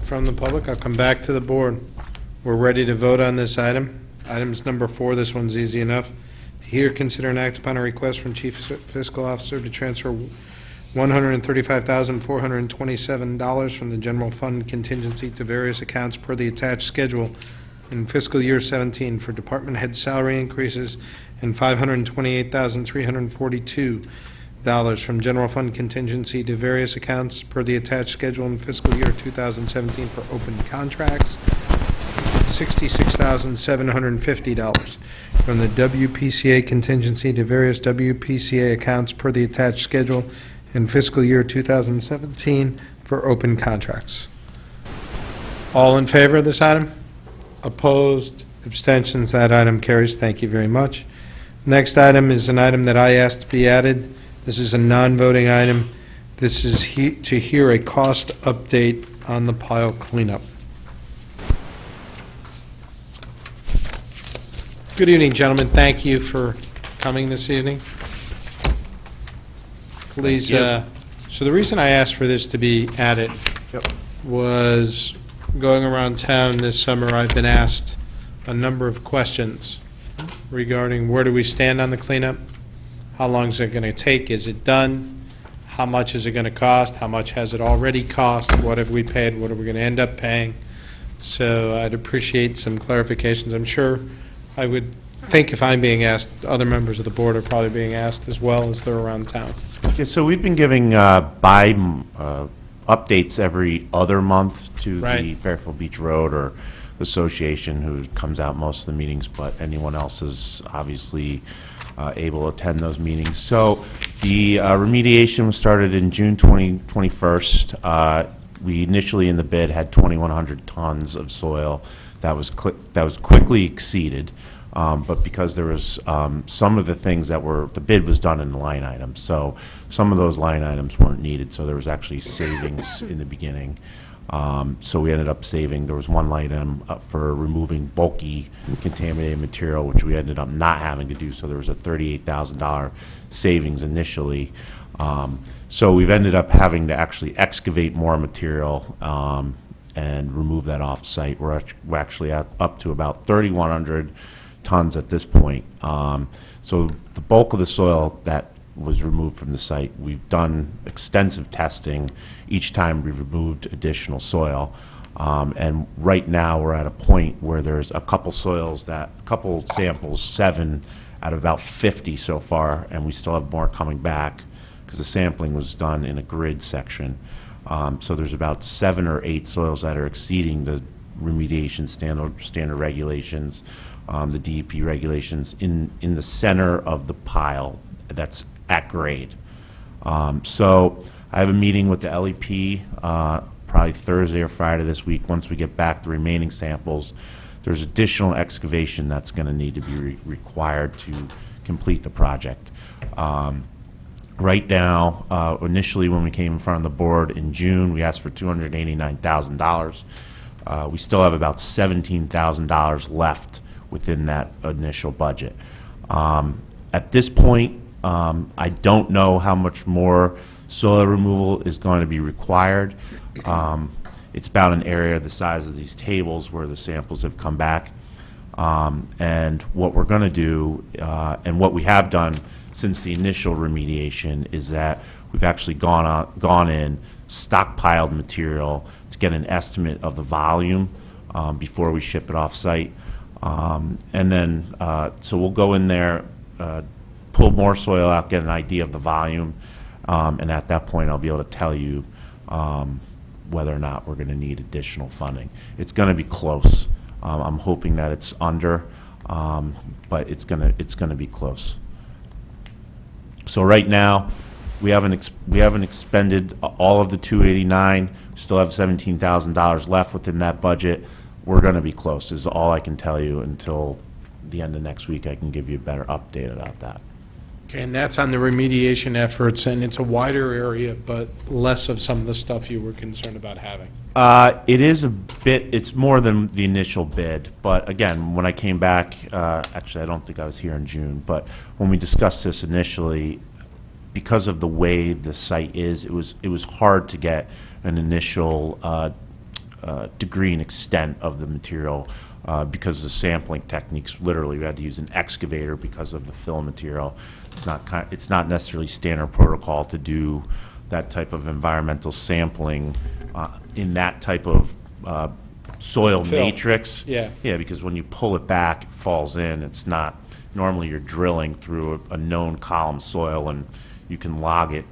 from the public, I'll come back to the board. We're ready to vote on this item. Item's number 4, this one's easy enough. Here, consider and act upon a request from Chief Fiscal Officer to transfer $135,427 from the general fund contingency to various accounts per the attached schedule in fiscal year 17 for department head salary increases and $528,342 from general fund contingency to various accounts per the attached schedule in fiscal year 2017 for open contracts, $66,750 from the WPCA contingency to various WPCA accounts per the attached schedule in fiscal year 2017 for open contracts. All in favor of this item? Opposed? Abstentions? That item carries. Thank you very much. Next item is an item that I asked to be added. This is a non-voting item. This is to hear a cost update on the pile cleanup. Good evening, gentlemen. Thank you for coming this evening. Please, so the reason I asked for this to be added was going around town this summer, I've been asked a number of questions regarding where do we stand on the cleanup? How long is it going to take? Is it done? How much is it going to cost? How much has it already cost? What have we paid? What are we going to end up paying? So I'd appreciate some clarifications. I'm sure I would think if I'm being asked, other members of the board are probably being asked as well as they're around town. Yeah, so we've been giving updates every other month to the Fairfield Beach Road or Association, who comes out most of the meetings, but anyone else is obviously able to attend those meetings. So the remediation was started in June 21st. We initially in the bid had 2,100 tons of soil that was quickly exceeded. But because there was some of the things that the bid was done in line items, so some of those line items weren't needed, so there was actually savings in the beginning. So we ended up saving, there was one line item for removing bulky contaminated material, which we ended up not having to do, so there was a $38,000 savings initially. So we've ended up having to actually excavate more material and remove that off-site. We're actually up to about 3,100 tons at this point. So the bulk of the soil that was removed from the site, we've done extensive testing each time we've removed additional soil. And right now we're at a point where there's a couple samples, 7 out of about 50 so far, and we still have more coming back because the sampling was done in a grid section. So there's about 7 or 8 soils that are exceeding the remediation standard regulations, the DEP regulations in the center of the pile that's at grade. So I have a meeting with the LEP probably Thursday or Friday this week. Once we get back the remaining samples, there's additional excavation that's going to need to be required to complete the project. Right now, initially when we came in front of the board in June, we asked for $289,000. We still have about $17,000 left within that initial budget. At this point, I don't know how much more soil removal is going to be required. It's about an area the size of these tables where the samples have come back. And what we're going to do, and what we have done since the initial remediation, is that we've actually gone in, stockpiled material to get an estimate of the volume before we ship it off-site. And then, so we'll go in there, pull more soil out, get an idea of the volume, and at that point I'll be able to tell you whether or not we're going to need additional funding. It's going to be close. I'm hoping that it's under, but it's going to be close. So right now, we haven't expended all of the 289. We still have $17,000 left within that budget. We're going to be close, is all I can tell you. Until the end of next week, I can give you a better update about that. Okay, and that's on the remediation efforts, and it's a wider area, but less of some of the stuff you were concerned about having. It is a bit, it's more than the initial bid, but again, when I came back, actually I don't think I was here in June, but when we discussed this initially, because of the way the site is, it was hard to get an initial degree and extent of the material because the sampling techniques, literally we had to use an excavator because of the fill material. It's not necessarily standard protocol to do that type of environmental sampling in that type of soil Fill. matrix. Yeah. Yeah, because when you pull it back, it falls in. It's not, normally you're drilling through a known column soil and you can log it,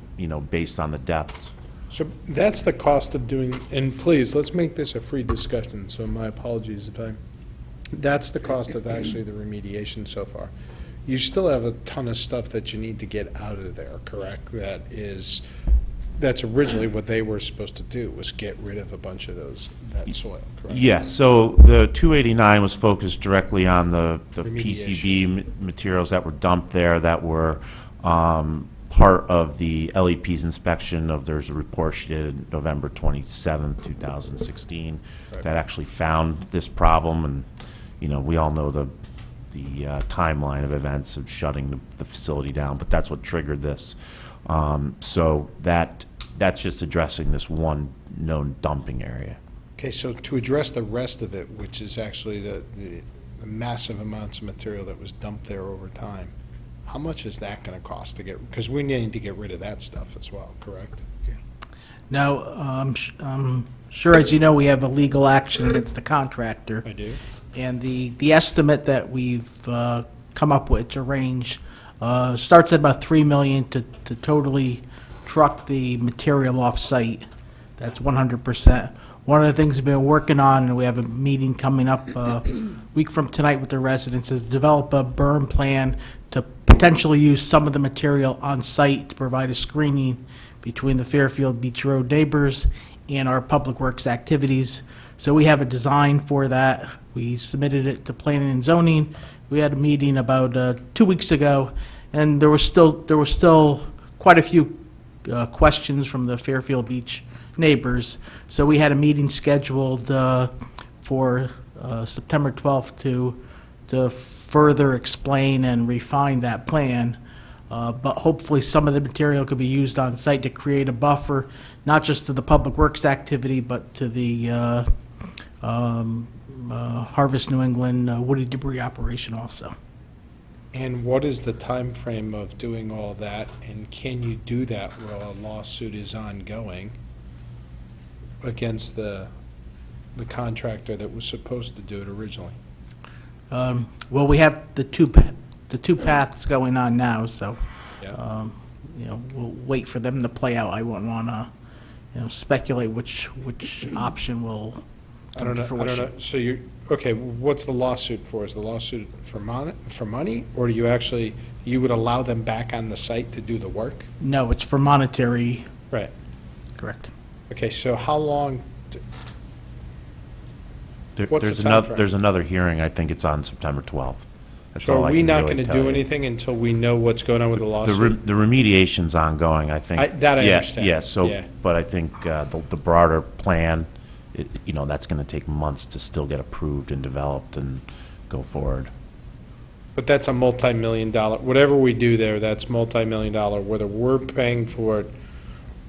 based on the depths. So that's the cost of doing, and please, let's make this a free discussion, so my apologies if that's the cost of actually the remediation so far. You still have a ton of stuff that you need to get out of there, correct? That's originally what they were supposed to do, was get rid of a bunch of that soil, correct? Yes, so the 289 was focused directly on the PCB materials that were dumped there that were part of the LEP's inspection there's a report she did November 27th, 2016, that actually found this problem, and, we all know the timeline of events of shutting the facility down, but that's what triggered this. So that's just addressing this one known dumping area. Okay, so to address the rest of it, which is actually the massive amounts of material that was dumped there over time, how much is that going to cost to get, because we need to get rid of that stuff as well, correct? Now, sure, as you know, we have a legal action against the contractor. I do. And the estimate that we've come up with to range starts at about $3 million to totally truck the material off-site. That's 100%. One of the things we've been working on, and we have a meeting coming up a week from tonight with the residents, is develop a burn plan to potentially use some of the material on-site to provide a screening between the Fairfield Beach Road neighbors and our public works activities. So we have a design for that. We submitted it to planning and zoning. We had a meeting about 2 weeks ago, and there was still quite a few questions from the Fairfield Beach neighbors. So we had a meeting scheduled for September 12th to further explain and refine that plan. But hopefully some of the material could be used on site to create a buffer, not just to the public works activity, but to the Harvest New England woody debris operation also. And what is the time frame of doing all that, and can you do that while a lawsuit is ongoing against the contractor that was supposed to do it originally? Well, we have the two paths going on now, so Yeah. we'll wait for them to play out. I wouldn't want to speculate which option will I come don't to know, fruition. So okay, what's the lawsuit for? Is the lawsuit for money, or do you would allow them back on the site to do the work? No, it's for monetary. Right. Correct. Okay, so how long, what's the timeframe? There's another hearing, I think it's on September 12th. That's so all are I we can not really going to tell do you. anything until we know what's going on with the lawsuit? The remediation's ongoing, I think. That I Yeah, understand. Yeah, so, Yeah. but I think the broader plan, that's going to take months to still get approved and developed and go forward. But that's a multi-million-dollar, whatever we do there, that's multi-million-dollar, whether we're paying for it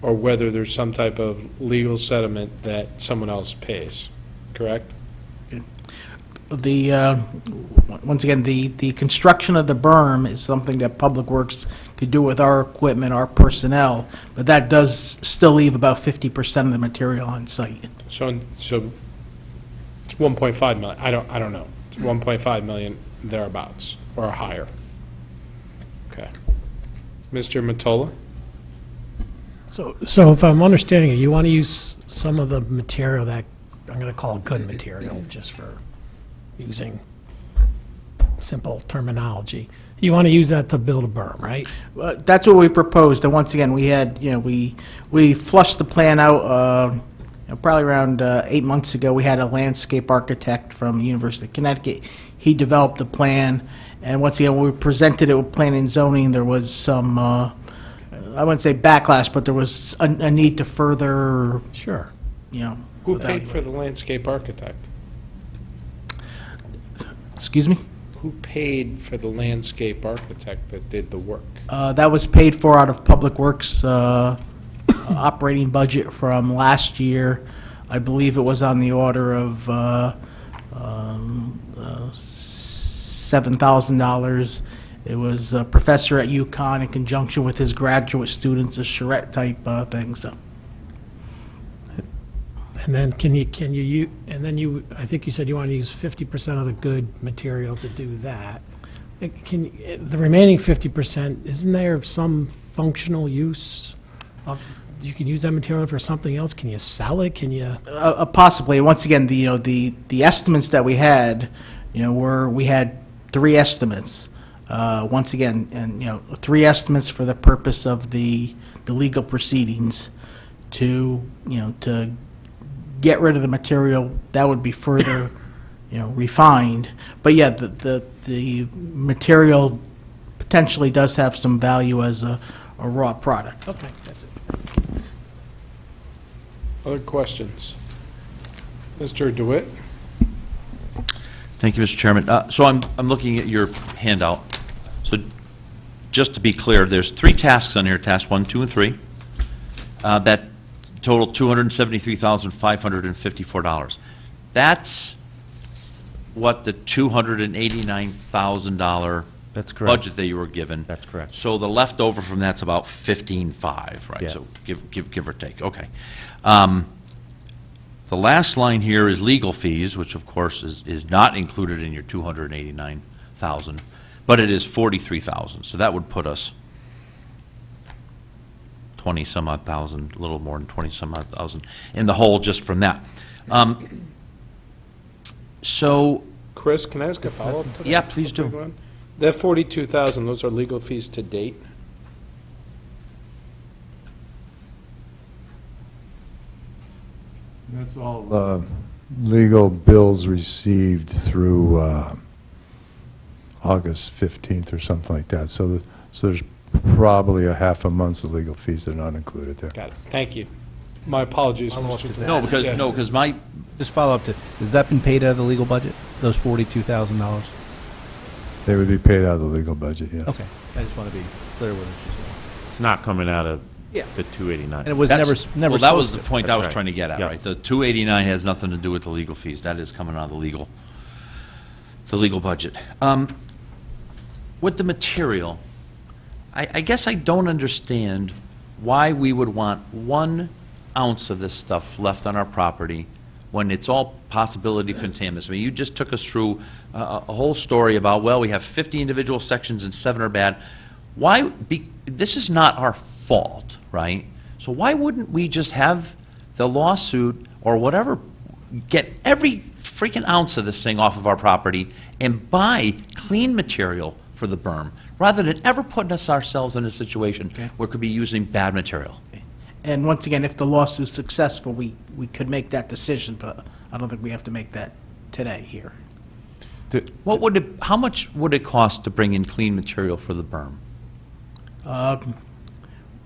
or whether there's some type of legal settlement that someone else pays, correct? Once again, the construction of the berm is something that Public Works could do with our equipment, our personnel, but that does still leave about 50% of the material on site. So it's 1.5 million, I don't know. It's 1.5 million thereabouts, or higher. Okay. Mr. Matola? So if I'm understanding it, you want to use some of the material that, I'm going to call good material, just for using simple terminology. You want to use that to build a berm, right? That's what we proposed, and once again, we had, we flushed the plan out probably around 8 months ago. We had a landscape architect from the University of Connecticut. He developed the plan, and once again, when we presented it with planning and zoning, there was some, I wouldn't say backlash, but there was a need to further, Sure. Who evaluate. paid for the landscape architect? Excuse me? Who paid for the landscape architect that did the work? That was paid for out of Public Works operating budget from last year. I believe it was on the order of $7,000. It was a professor at UConn in conjunction with his graduate students, a charrette type thing, so. And then I think you said you want to use 50% of the good material to do that. The remaining 50%, isn't there some functional use? You can use that material for something else? Can you sell it? Can you? Possibly. Once again, the estimates that we had, we had 3 estimates. Once again, and, 3 estimates for the purpose of the legal proceedings to get rid of the material that would be further, refined. But yeah, the material potentially does have some value as a raw product. Okay, that's it. Other questions? Mr. DeWitt? Thank you, Mr. Chairman. So I'm looking at your handout. So just to be clear, there's 3 tasks on here, task 1, 2, and 3, that total $273,554. That's what the $289,000 That's correct. budget that you were given. That's correct. So the leftover from that's about 15.5, right? Yeah. So give or take, okay. The last line here is legal fees, which of course is not included in your 289,000, but it is 43,000. So that would put us 20-some-odd thousand, a little more than 20-some-odd thousand in the hole just from that. So, Chris, can I ask a follow-up to that? Yeah, please do. Big one? That 42,000, those are legal fees to date? That's all legal bills received through August 15th or something like that. So there's probably a half a month's of legal fees that are not included there. Got it. Thank you. My apologies, Mr. DeWitt. no, because my, Just follow up to, has that been paid out of the legal budget, those $42,000? They would be paid out of the legal budget, yes. Okay, I just want to be clear with it. It's not coming out of Yeah. the 289. And it was that's, never well, that was supposed the to. point I That's was right. trying to get at, Yeah. right? The 289 has nothing to do with the legal fees. That is coming out of the legal budget. With the material, I guess I don't understand why we would want 1 ounce of this stuff left on our property when it's all possibility of contaminants. I mean, you just took us through a whole story about, well, we have 50 individual sections and 7 are bad. Why, this is not our fault, right? So why wouldn't we just have the lawsuit or whatever, get every freaking ounce of this thing off of our property and buy clean material for the berm, rather than ever putting ourselves in a situation where we could be using bad material? And once again, if the lawsuit's successful, we could make that decision, but I don't think we have to make that today here. What would it, how much would it cost to bring in clean material for the berm?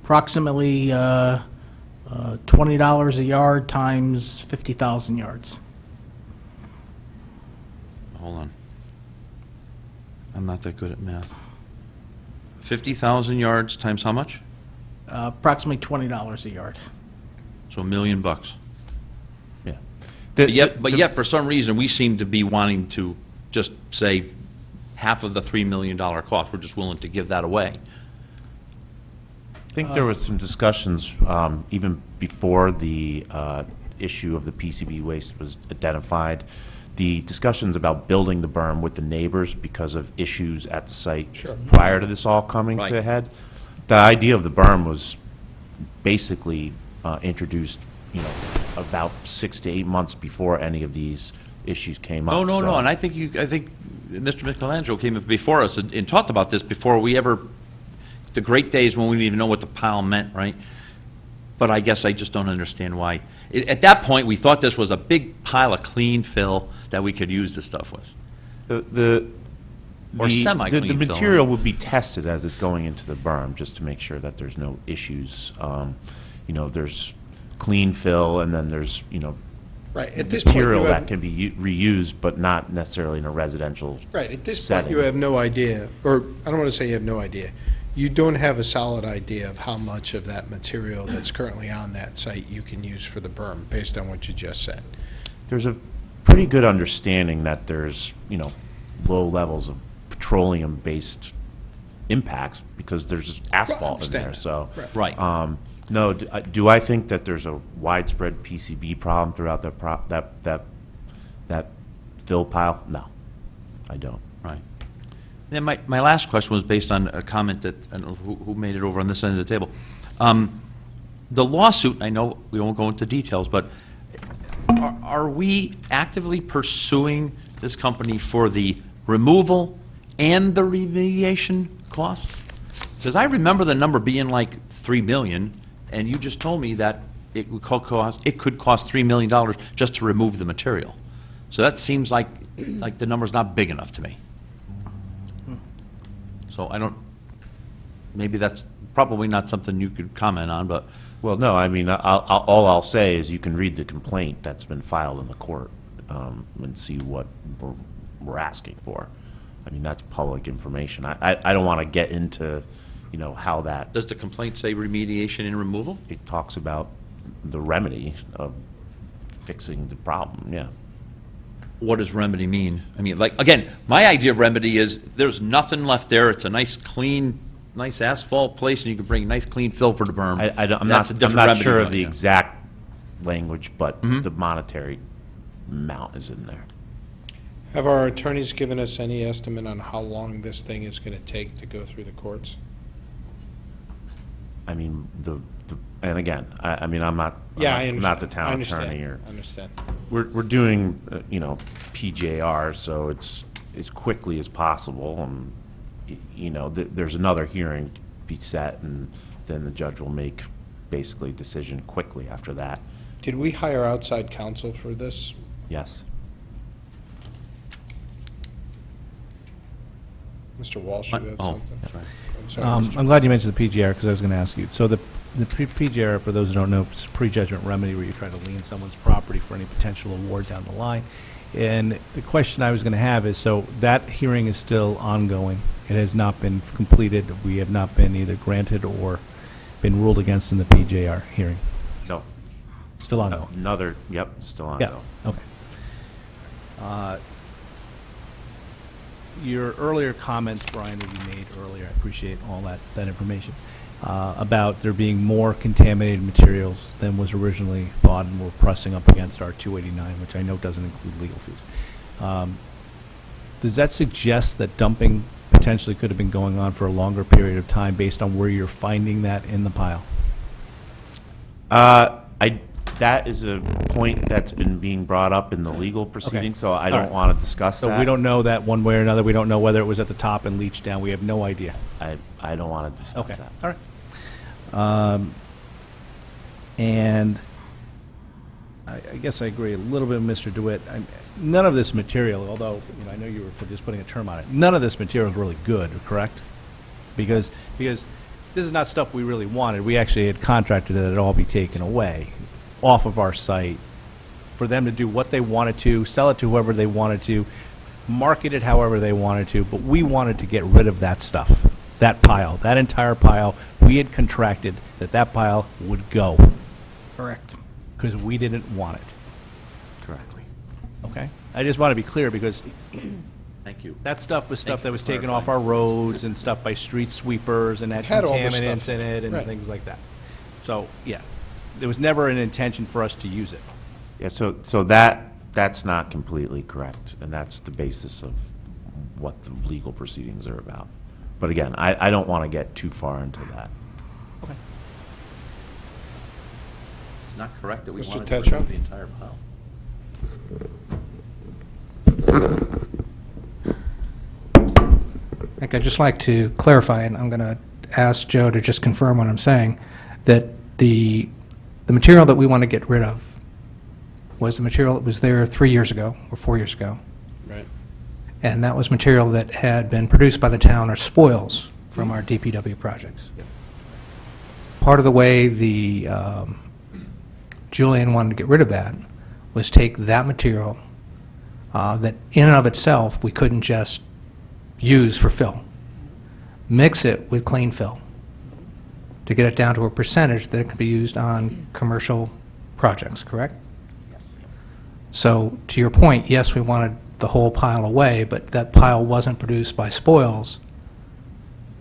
Approximately $20 a yard times 50,000 yards. Hold on. I'm not that good at math. 50,000 yards times how much? Approximately $20 a yard. So $1 million. Yeah. But yet, for some reason, we seem to be wanting to just say half of the $3 million cost. We're just willing to give that away. I think there was some discussions, even before the issue of the PCB waste was identified, the discussions about building the berm with the neighbors because of issues at the site prior to this all coming Right. to a head. The idea of the berm was basically introduced, about 6 to 8 months before any of these issues came up. No, so- and I think Mr. Michelangelo came before us and talked about this before we ever, the great days when we didn't even know what the pile meant, right? But I guess I just don't understand why. At that point, we thought this was a big pile of clean fill that we could use this stuff with. Or semi-clean The fill, material right? would be tested as it's going into the berm, just to make sure that there's no issues. There's clean fill, and then there's, Right, at this point, material you that have, can be reused, but not necessarily in a residential right, at this point, setting. you have no idea, or I don't want to say you have no idea. You don't have a solid idea of how much of that material that's currently on that site you can use for the berm, based on what you just said. There's a pretty good understanding that there's, low levels of petroleum-based impacts because there's asphalt in there, understand. so. Right. No, do I think that there's a widespread PCB problem throughout that fill pile? No, I don't. Right. Then my last question was based on a comment that, I don't know who made it over on this end of the table. The lawsuit, I know we won't go into details, but are we actively pursuing this company for the removal and the remediation costs? Because I remember the number being like $3 million, and you just told me that it could cost $3 million just to remove the material. So that seems like the number's not big enough to me. So I don't, maybe that's probably not something you could comment on, but. Well, no, I mean, all I'll say is you can read the complaint that's been filed in the court and see what we're asking for. I mean, that's public information. I don't want to get into, how that. Does the complaint say remediation and removal? It talks about the remedy of fixing the problem, yeah. What does remedy mean? I mean, like, again, my idea of remedy is there's nothing left there. It's a nice, clean, nice asphalt place, and you can bring nice, clean fill for the berm. I'm That's a not different remedy. sure of the yeah. exact language, but the monetary amount is in there. Have our attorneys given us any estimate on how long this thing is going to take to go through the courts? I mean, and again, I mean, I'm not the town attorney. I understand. We're doing, PJR, so it's as quickly as possible, and, there's another hearing to be set, and then the judge will make basically a decision quickly after that. Did we hire outside counsel for this? Yes. Mr. Walsh, you have something? That's right. I'm sorry, Mr. I'm glad you mentioned the PGR, because I was going to ask you. So the PGR, for those who don't know, is a prejudgment remedy where you try to lien someone's property for any potential award down the line. And the question I was going to have is, so that hearing is still ongoing. It has not been completed. We have not been either granted or been ruled against in the PJR hearing. No. Still ongoing. Still Yeah, ongoing. okay. Your earlier comments, Brian, that you made earlier, I appreciate all that information, about there being more contaminated materials than was originally thought, and we're pressing up against our 289, which I know doesn't include legal fees. Does that suggest that dumping potentially could have been going on for a longer period of time based on where you're finding that in the pile? That is a point that's been being brought up in the legal proceedings, so I don't right. want to discuss that. So we don't know that one way or another. We don't know whether it was at the top and leached down. We have no idea. I don't want to discuss Okay, that. all right. And I guess I agree a little bit with Mr. DeWitt. None of this material, although I know you were just putting a term on it, none of this material is really good, correct? Because this is not stuff we really wanted. We actually had contracted that it all be taken away off of our site for them to do what they wanted to, sell it to whoever they wanted to, market it however they wanted to, but we wanted to get rid of that stuff, that pile, that entire pile. We had contracted that pile would go. Correct. Because we didn't want it. Correctly. Okay? I just want to be clear, because Thank you. that stuff was stuff you that for was taken clarifying. off our roads and stuff by street sweepers and had Had all the contaminants stuff. in it and Right. things like that. So, yeah, there was never an intention for us to use it. Yeah, so that's not completely correct, and that's the basis of what the legal proceedings are about. But again, I don't want to get too far into that. Okay. It's not correct that we Mr. wanted to Tetra? remove the entire pile. I'd just like to clarify, and I'm going to ask Joe to just confirm what I'm saying, that the material that we want to get rid of was the material that was there 3 years ago or 4 years ago. Right. And that was material that had been produced by the town or spoils from our DPW projects. Part of the way the Julian wanted to get rid of that was take that material that in and of itself we couldn't just use for fill, mix it with clean fill to get it down to a percentage that it can be used on commercial projects, correct? Yes. So to your point, yes, we wanted the whole pile away, but that pile wasn't produced by spoils.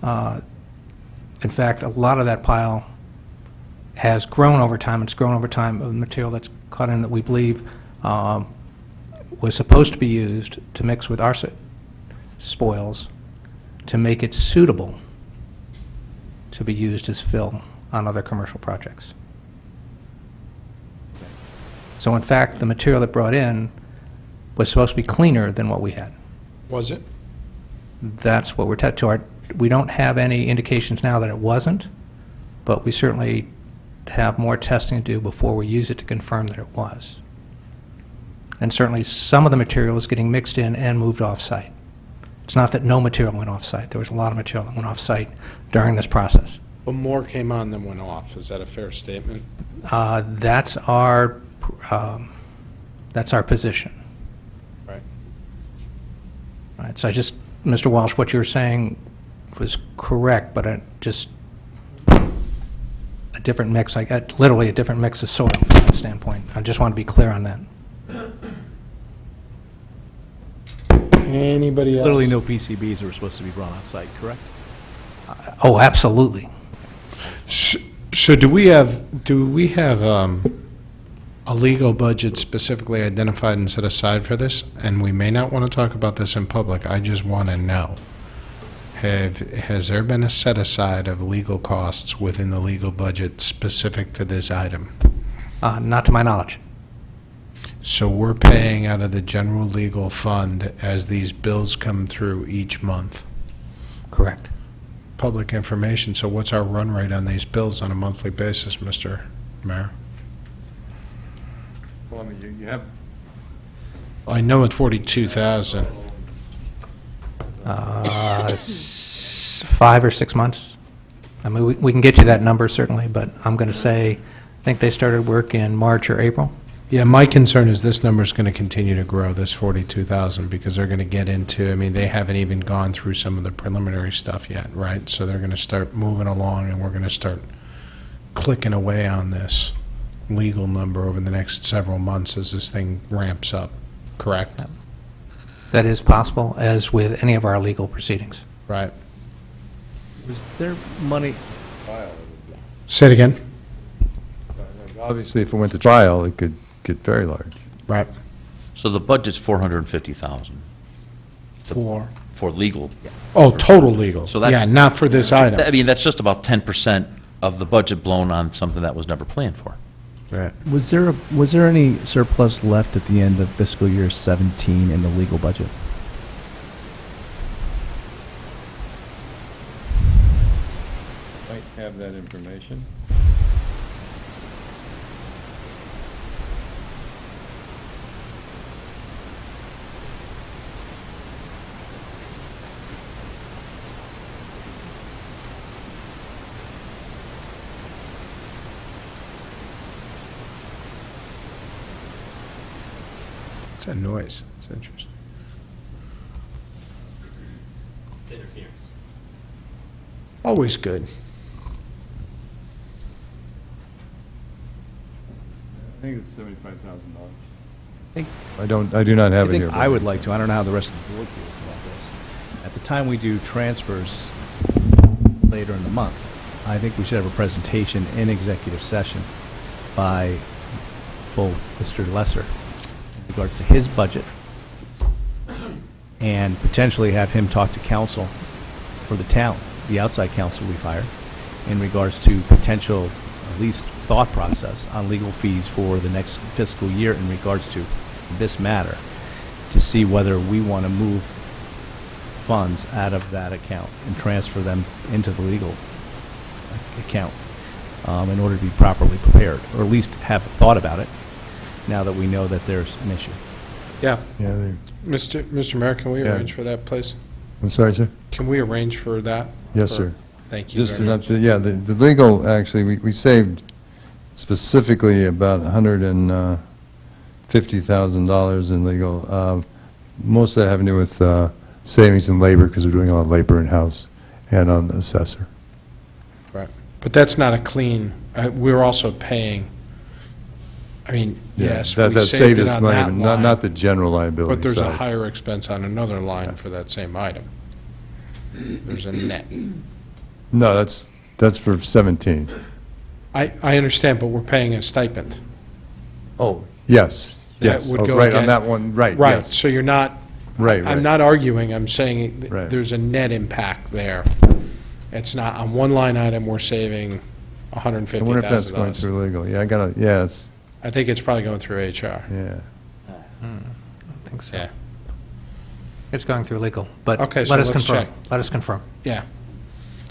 In fact, a lot of that pile has grown over time. It's grown over time of material that's cut in that we believe was supposed to be used to mix with our spoils to make it suitable to be used as fill on other commercial projects. So in fact, the material that brought in was supposed to be cleaner than what we had. Was it? That's what we're to our, we don't have any indications now that it wasn't, but we certainly have more testing to do before we use it to confirm that it was. And certainly some of the material is getting mixed in and moved off-site. It's not that no material went off-site. There was a lot of material that went off-site during this process. But more came on than went off. Is that a fair statement? That's our position. Right. Right, so I just, Mr. Walsh, what you were saying was correct, but just a different mix, like literally a different mix of soil from that standpoint. I just want to be clear on that. Anybody else? Literally no PCBs were supposed to be brought off-site, correct? Oh, absolutely. So do we have a legal budget specifically identified and set aside for this? And we may not want to talk about this in public. I just want to know. Has there been a set aside of legal costs within the legal budget specific to this item? Not to my knowledge. So we're paying out of the general legal fund as these bills come through each month? Correct. Public information, so what's our run rate on these bills on a monthly basis, Mr. Mayor? Well, I mean, you have... I know it's 42,000. 5 or 6 months. I mean, we can get you that number certainly, but I'm going to say, I think they started work in March or April. Yeah, my concern is this number's going to continue to grow, this 42,000, because they're going to get into, I mean, they haven't even gone through some of the preliminary stuff yet, right? So they're going to start moving along, and we're going to start clicking away on this legal number over the next several months as this thing ramps up, correct? That is possible, as with any of our legal proceedings. Right. Was there money, Say it again? Obviously, if it went to trial, it could get very large. Right. So the budget's 450,000 for legal. Oh, total legal? So that's- Yeah, not for this item. I mean, that's just about 10% of the budget blown on something that was never planned for. Right. was there any surplus left at the end of fiscal year 17 in the legal budget? Might have that information. It's a noise. It's interesting. It's interference. Always good. I think it's $75,000. I do not have it here. I would like to, I don't know how the rest of the board feels about this. At the time we do transfers later in the month, I think we should have a presentation in executive session by both Mr. Lesser in regards to his budget and potentially have him talk to counsel for the town, the outside counsel we've hired, in regards to potential, at least thought process on legal fees for the next fiscal year in regards to this matter, to see whether we want to move funds out of that account and transfer them into the legal account in order to be properly prepared, or at least have thought about it now that we know that there's an issue. Yeah. Yeah, Mr. Mayor, can we Yeah. arrange for that, please? I'm sorry, sir? Can we arrange for that? Yes, For- sir. Thank you Just very enough, much. yeah, the legal, actually, we saved specifically about $150,000 in legal. Most of that having to do with savings in labor, because we're doing a lot of labor in-house, and on the assessor. Right. But that's not a clean, we're also paying, I mean, Yeah, yes, that we saved it us on money, that but line. not the general liability But there's a side. higher expense on another line for that same item. There's a net. No, that's for 17. I understand, but we're paying a stipend. Oh, yes, That yes. would Oh, go right, on again- that one, right, Right, yes. so you're not Right, I'm right. not arguing, I'm saying Right. there's a net impact there. It's not, on one line item, we're saving I wonder if that's going $150,000. through legal. Yeah, it's, I think it's probably going through HR. yeah. I think so. Yeah. It's going through legal, but Okay, so let us let's confirm. check. Let us confirm. Yeah.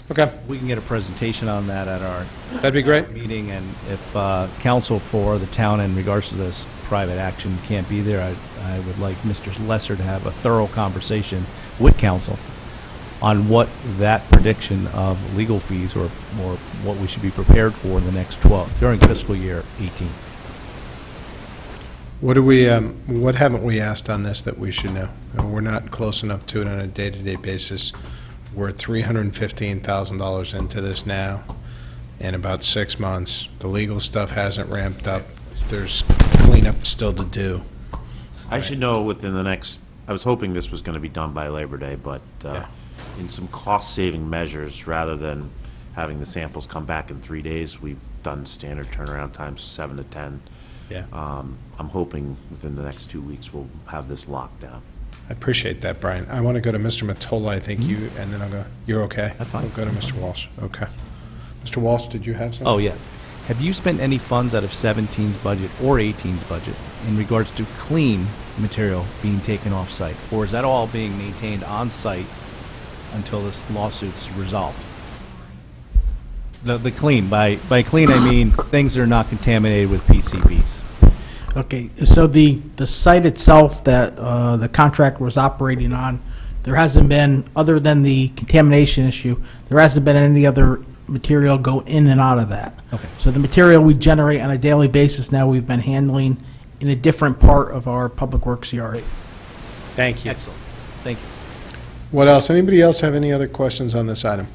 Okay, We can get a presentation on that at our that'd be great. meeting, and if counsel for the town in regards to this private action can't be there, I would like Mr. Lesser to have a thorough conversation with counsel on what that prediction of legal fees or what we should be prepared for in the next during fiscal year 18. What do we, what haven't we asked on this that we should know? We're not close enough to it on a day-to-day basis. We're $315,000 into this now, in about 6 months. The legal stuff hasn't ramped up. There's cleanup still to do. I should know within the next, I was hoping this was going to be done by Labor Day, but Yeah. in some cost-saving measures, rather than having the samples come back in 3 days, we've done standard turnaround times, 7 to 10. Yeah. I'm hoping within the next 2 weeks, we'll have this locked down. I appreciate that, Brian. I want to go to Mr. Mottola, I think you, and then I'll go, you're okay? That's fine. We'll go to Mr. Walsh. Okay. Mr. Walsh, did you have something? Oh, yeah. Have you spent any funds out of 17's budget or 18's budget in regards to clean material being taken off-site? Or is that all being maintained on-site until this lawsuit's resolved? The clean, by clean, I mean things that are not contaminated with PCBs. Okay, so the site itself that the contractor was operating on, there hasn't been, other than the contamination issue, there hasn't been any other material go in and out of that. Okay. So the material we generate on a daily basis now, we've been handling in a different part of our public works yard. Thank you. Excellent. Thank you. What else? Anybody else have any other questions on this item?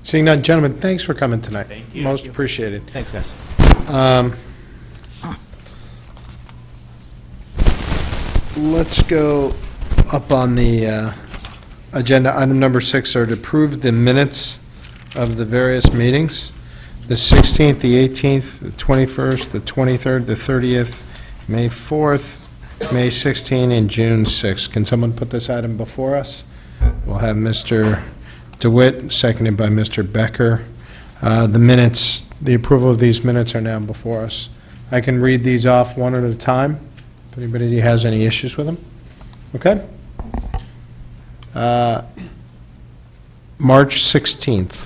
Seeing none, gentlemen, thanks for coming tonight. Thank you. Most appreciated. Thanks, guys. Let's go up on the agenda. Item number 6 are to approve the minutes of the various meetings. The 16th, the 18th, the 21st, the 23rd, the 30th, May 4th, May 16th, and June 6th. Can someone put this item before us? We'll have Mr. DeWitt, seconded by Mr. Becker. The minutes, the approval of these minutes are now before us. I can read these off one at a time, if anybody has any issues with them. Okay? March 16th.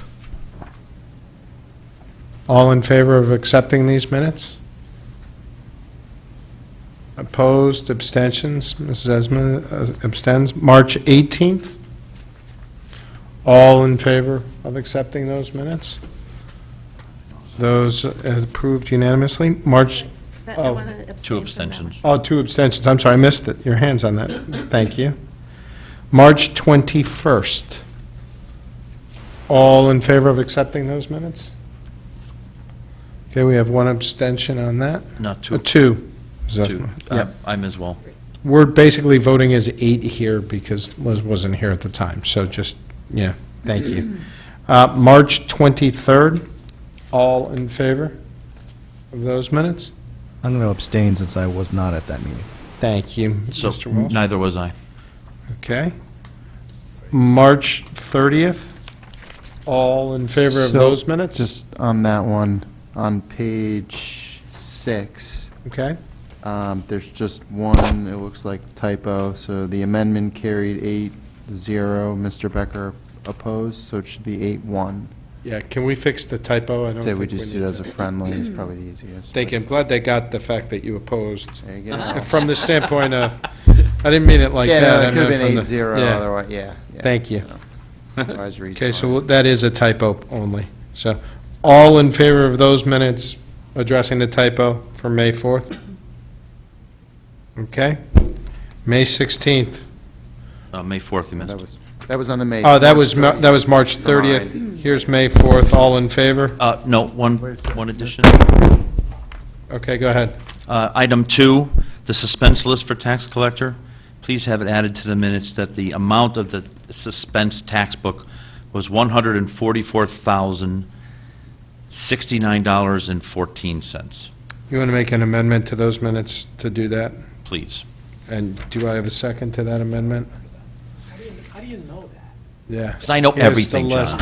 All in favor of accepting these minutes? Opposed, abstentions? Mrs. Esma abstends. March 18th? All in favor of accepting those minutes? Those approved unanimously. March, Two abstentions. oh, 2 abstentions. I'm sorry, I missed it. Your hand's on that. Thank you. March 21st. All in favor of accepting those minutes? Okay, we have 1 abstention on that. Not two. 2. Mrs. Two. Esma. Yep. I'm as well. We're basically voting as 8 here because Liz wasn't here at the time, so just, yeah, thank you. March 23rd, all in favor of those minutes? I'm going to abstain since I was not at that meeting. Thank you, So Mr. Walsh. neither was I. Okay. March 30th, all in favor of So, those minutes? Just on that one, on page 6, Okay, there's just one, it looks like typo, so the amendment carried 8-0, Mr. Becker opposed, so it should be 8-1. yeah, can we fix the typo? I don't Say think we we just do need it as a to. friendly, it's probably the easiest. Thank you, I'm glad they got the fact that you opposed. There you go. From the standpoint of, I didn't mean it like Yeah, that. no, I it could have meant been from the- 8-0 yeah. otherwise, yeah. Thank you. Advisory Okay, is so fine. that is a typo only. So, all in favor of those minutes addressing the typo for May 4th? Okay. May 16th. May 4th, you That missed. was on the May. Oh, that was, March that was March 30th. Here's May 4th. All in favor? No, one addition. Okay, go ahead. Item 2, the suspense list for tax collector. Please have it added to the minutes that the amount of the suspense tax book was $144,069.14. You want to make an amendment to those minutes to do that? Please. And do I have a second to that amendment? How do you know that? Yeah. 'Cause I know Here's the everything, John. list.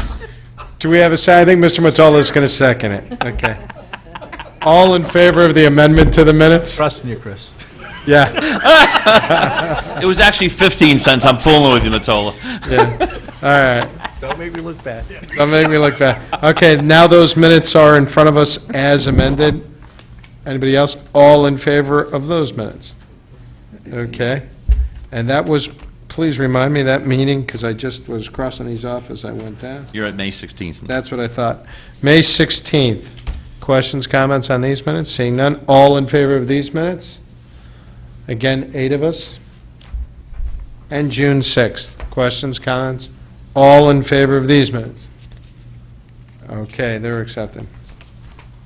Do we have a second? I think Mr. Mottola is going to second it. Okay. All in favor of the amendment to the minutes? Trusting you, Chris. Yeah. It was actually 15 cents. I'm fooling with you, Matola. Yeah. All right. Don't make me look bad. Don't make me look bad. Okay, now those minutes are in front of us as amended. Anybody else? All in favor of those minutes? Okay. And that was, please remind me that meeting, because I just was crossing these off as I went down. You're at May 16th. That's what I thought. May 16th. Questions, comments on these minutes? Seeing none. All in favor of these minutes? Again, 8 of us. And June 6th. Questions, comments? All in favor of these minutes? Okay, they're accepted.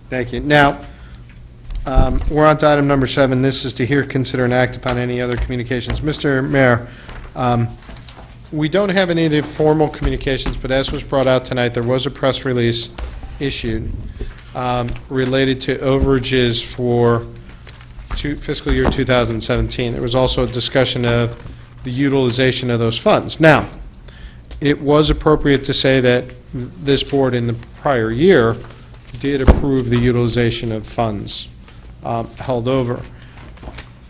Thank you. Now, we're on to item number 7. This is to hear, consider, and act upon any other communications. Mr. Mayor, we don't have any of the formal communications, but as was brought out tonight, there was a press release issued related to overages for fiscal year 2017. There was also a discussion of the utilization of those funds. Now, it was appropriate to say that this board in the prior year did approve the utilization of funds held over.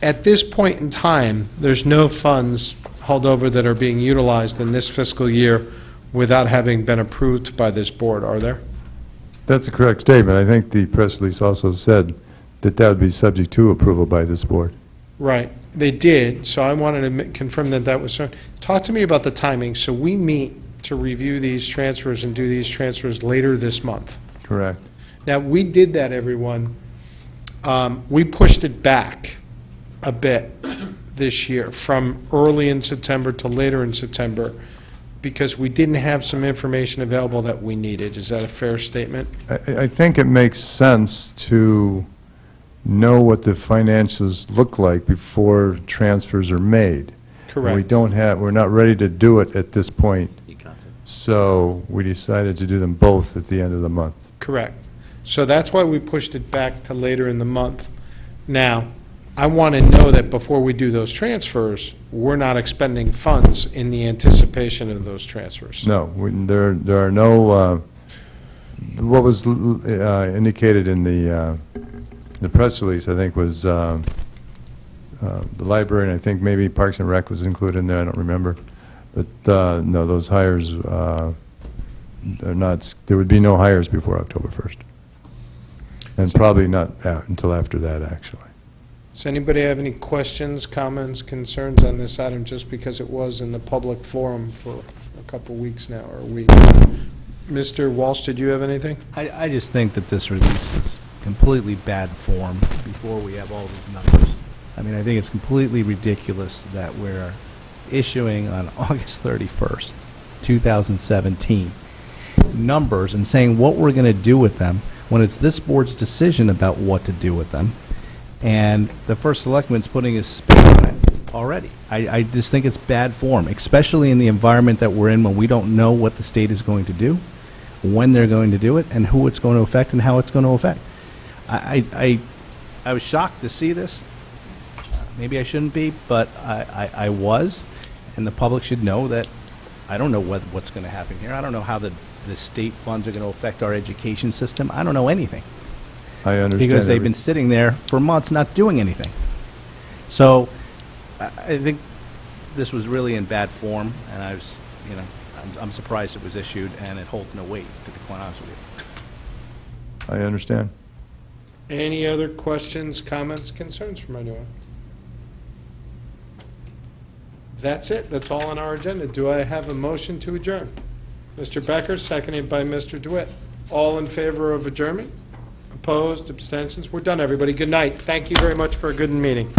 At this point in time, there's no funds held over that are being utilized in this fiscal year without having been approved by this board, are there? That's a correct statement. I think the press release also said that that would be subject to approval by this board. Right, they did, so I wanted to confirm that that was so. Talk to me about the timing. So we meet to review these transfers and do these transfers later this month. Correct. Now, we did that, everyone. We pushed it back a bit this year, from early in September to later in September, because we didn't have some information available that we needed. Is that a fair statement? I think it makes sense to know what the finances look like before transfers are made. Correct. We're not ready to do it at this point, so we decided to do them both at the end of the month. Correct. So that's why we pushed it back to later in the month. Now, I want to know that before we do those transfers, we're not expending funds in the anticipation of those transfers. No, there are no, what was indicated in the press release, I think, was the library, and I think maybe Parks and Rec was included in there, I don't remember. But no, those hires, they're not, there would be no hires before October 1st. And probably not until after that, actually. Does anybody have any questions, comments, concerns on this item, just because it was in the public forum for a couple weeks now, or a week? Mr. Walsh, did you have anything? I just think that this release is completely bad form before we have all these numbers. I mean, I think it's completely ridiculous that we're issuing on August 31st, 2017, numbers and saying what we're going to do with them when it's this board's decision about what to do with them, and the first selectman's putting his spin on it already. I just think it's bad form, especially in the environment that we're in when we don't know what the state is going to do, when they're going to do it, and who it's going to affect and how it's going to affect. I was shocked to see this. Maybe I shouldn't be, but I was, and the public should know that I don't know what's going to happen here. I don't know how the state funds are going to affect our education system. I don't know anything. I understand. Because they've been sitting there for months not doing anything. So I think this was really in bad form, and I was, I'm surprised it was issued, and it holds no weight, to be quite honest with you. I understand. Any other questions, comments, concerns from anyone? That's it. That's all on our agenda. Do I have a motion to adjourn? Mr. Becker, seconded by Mr. DeWitt. All in favor of adjournment? Opposed? Abstentions? We're done, everybody. Good night. Thank you very much for a good meeting.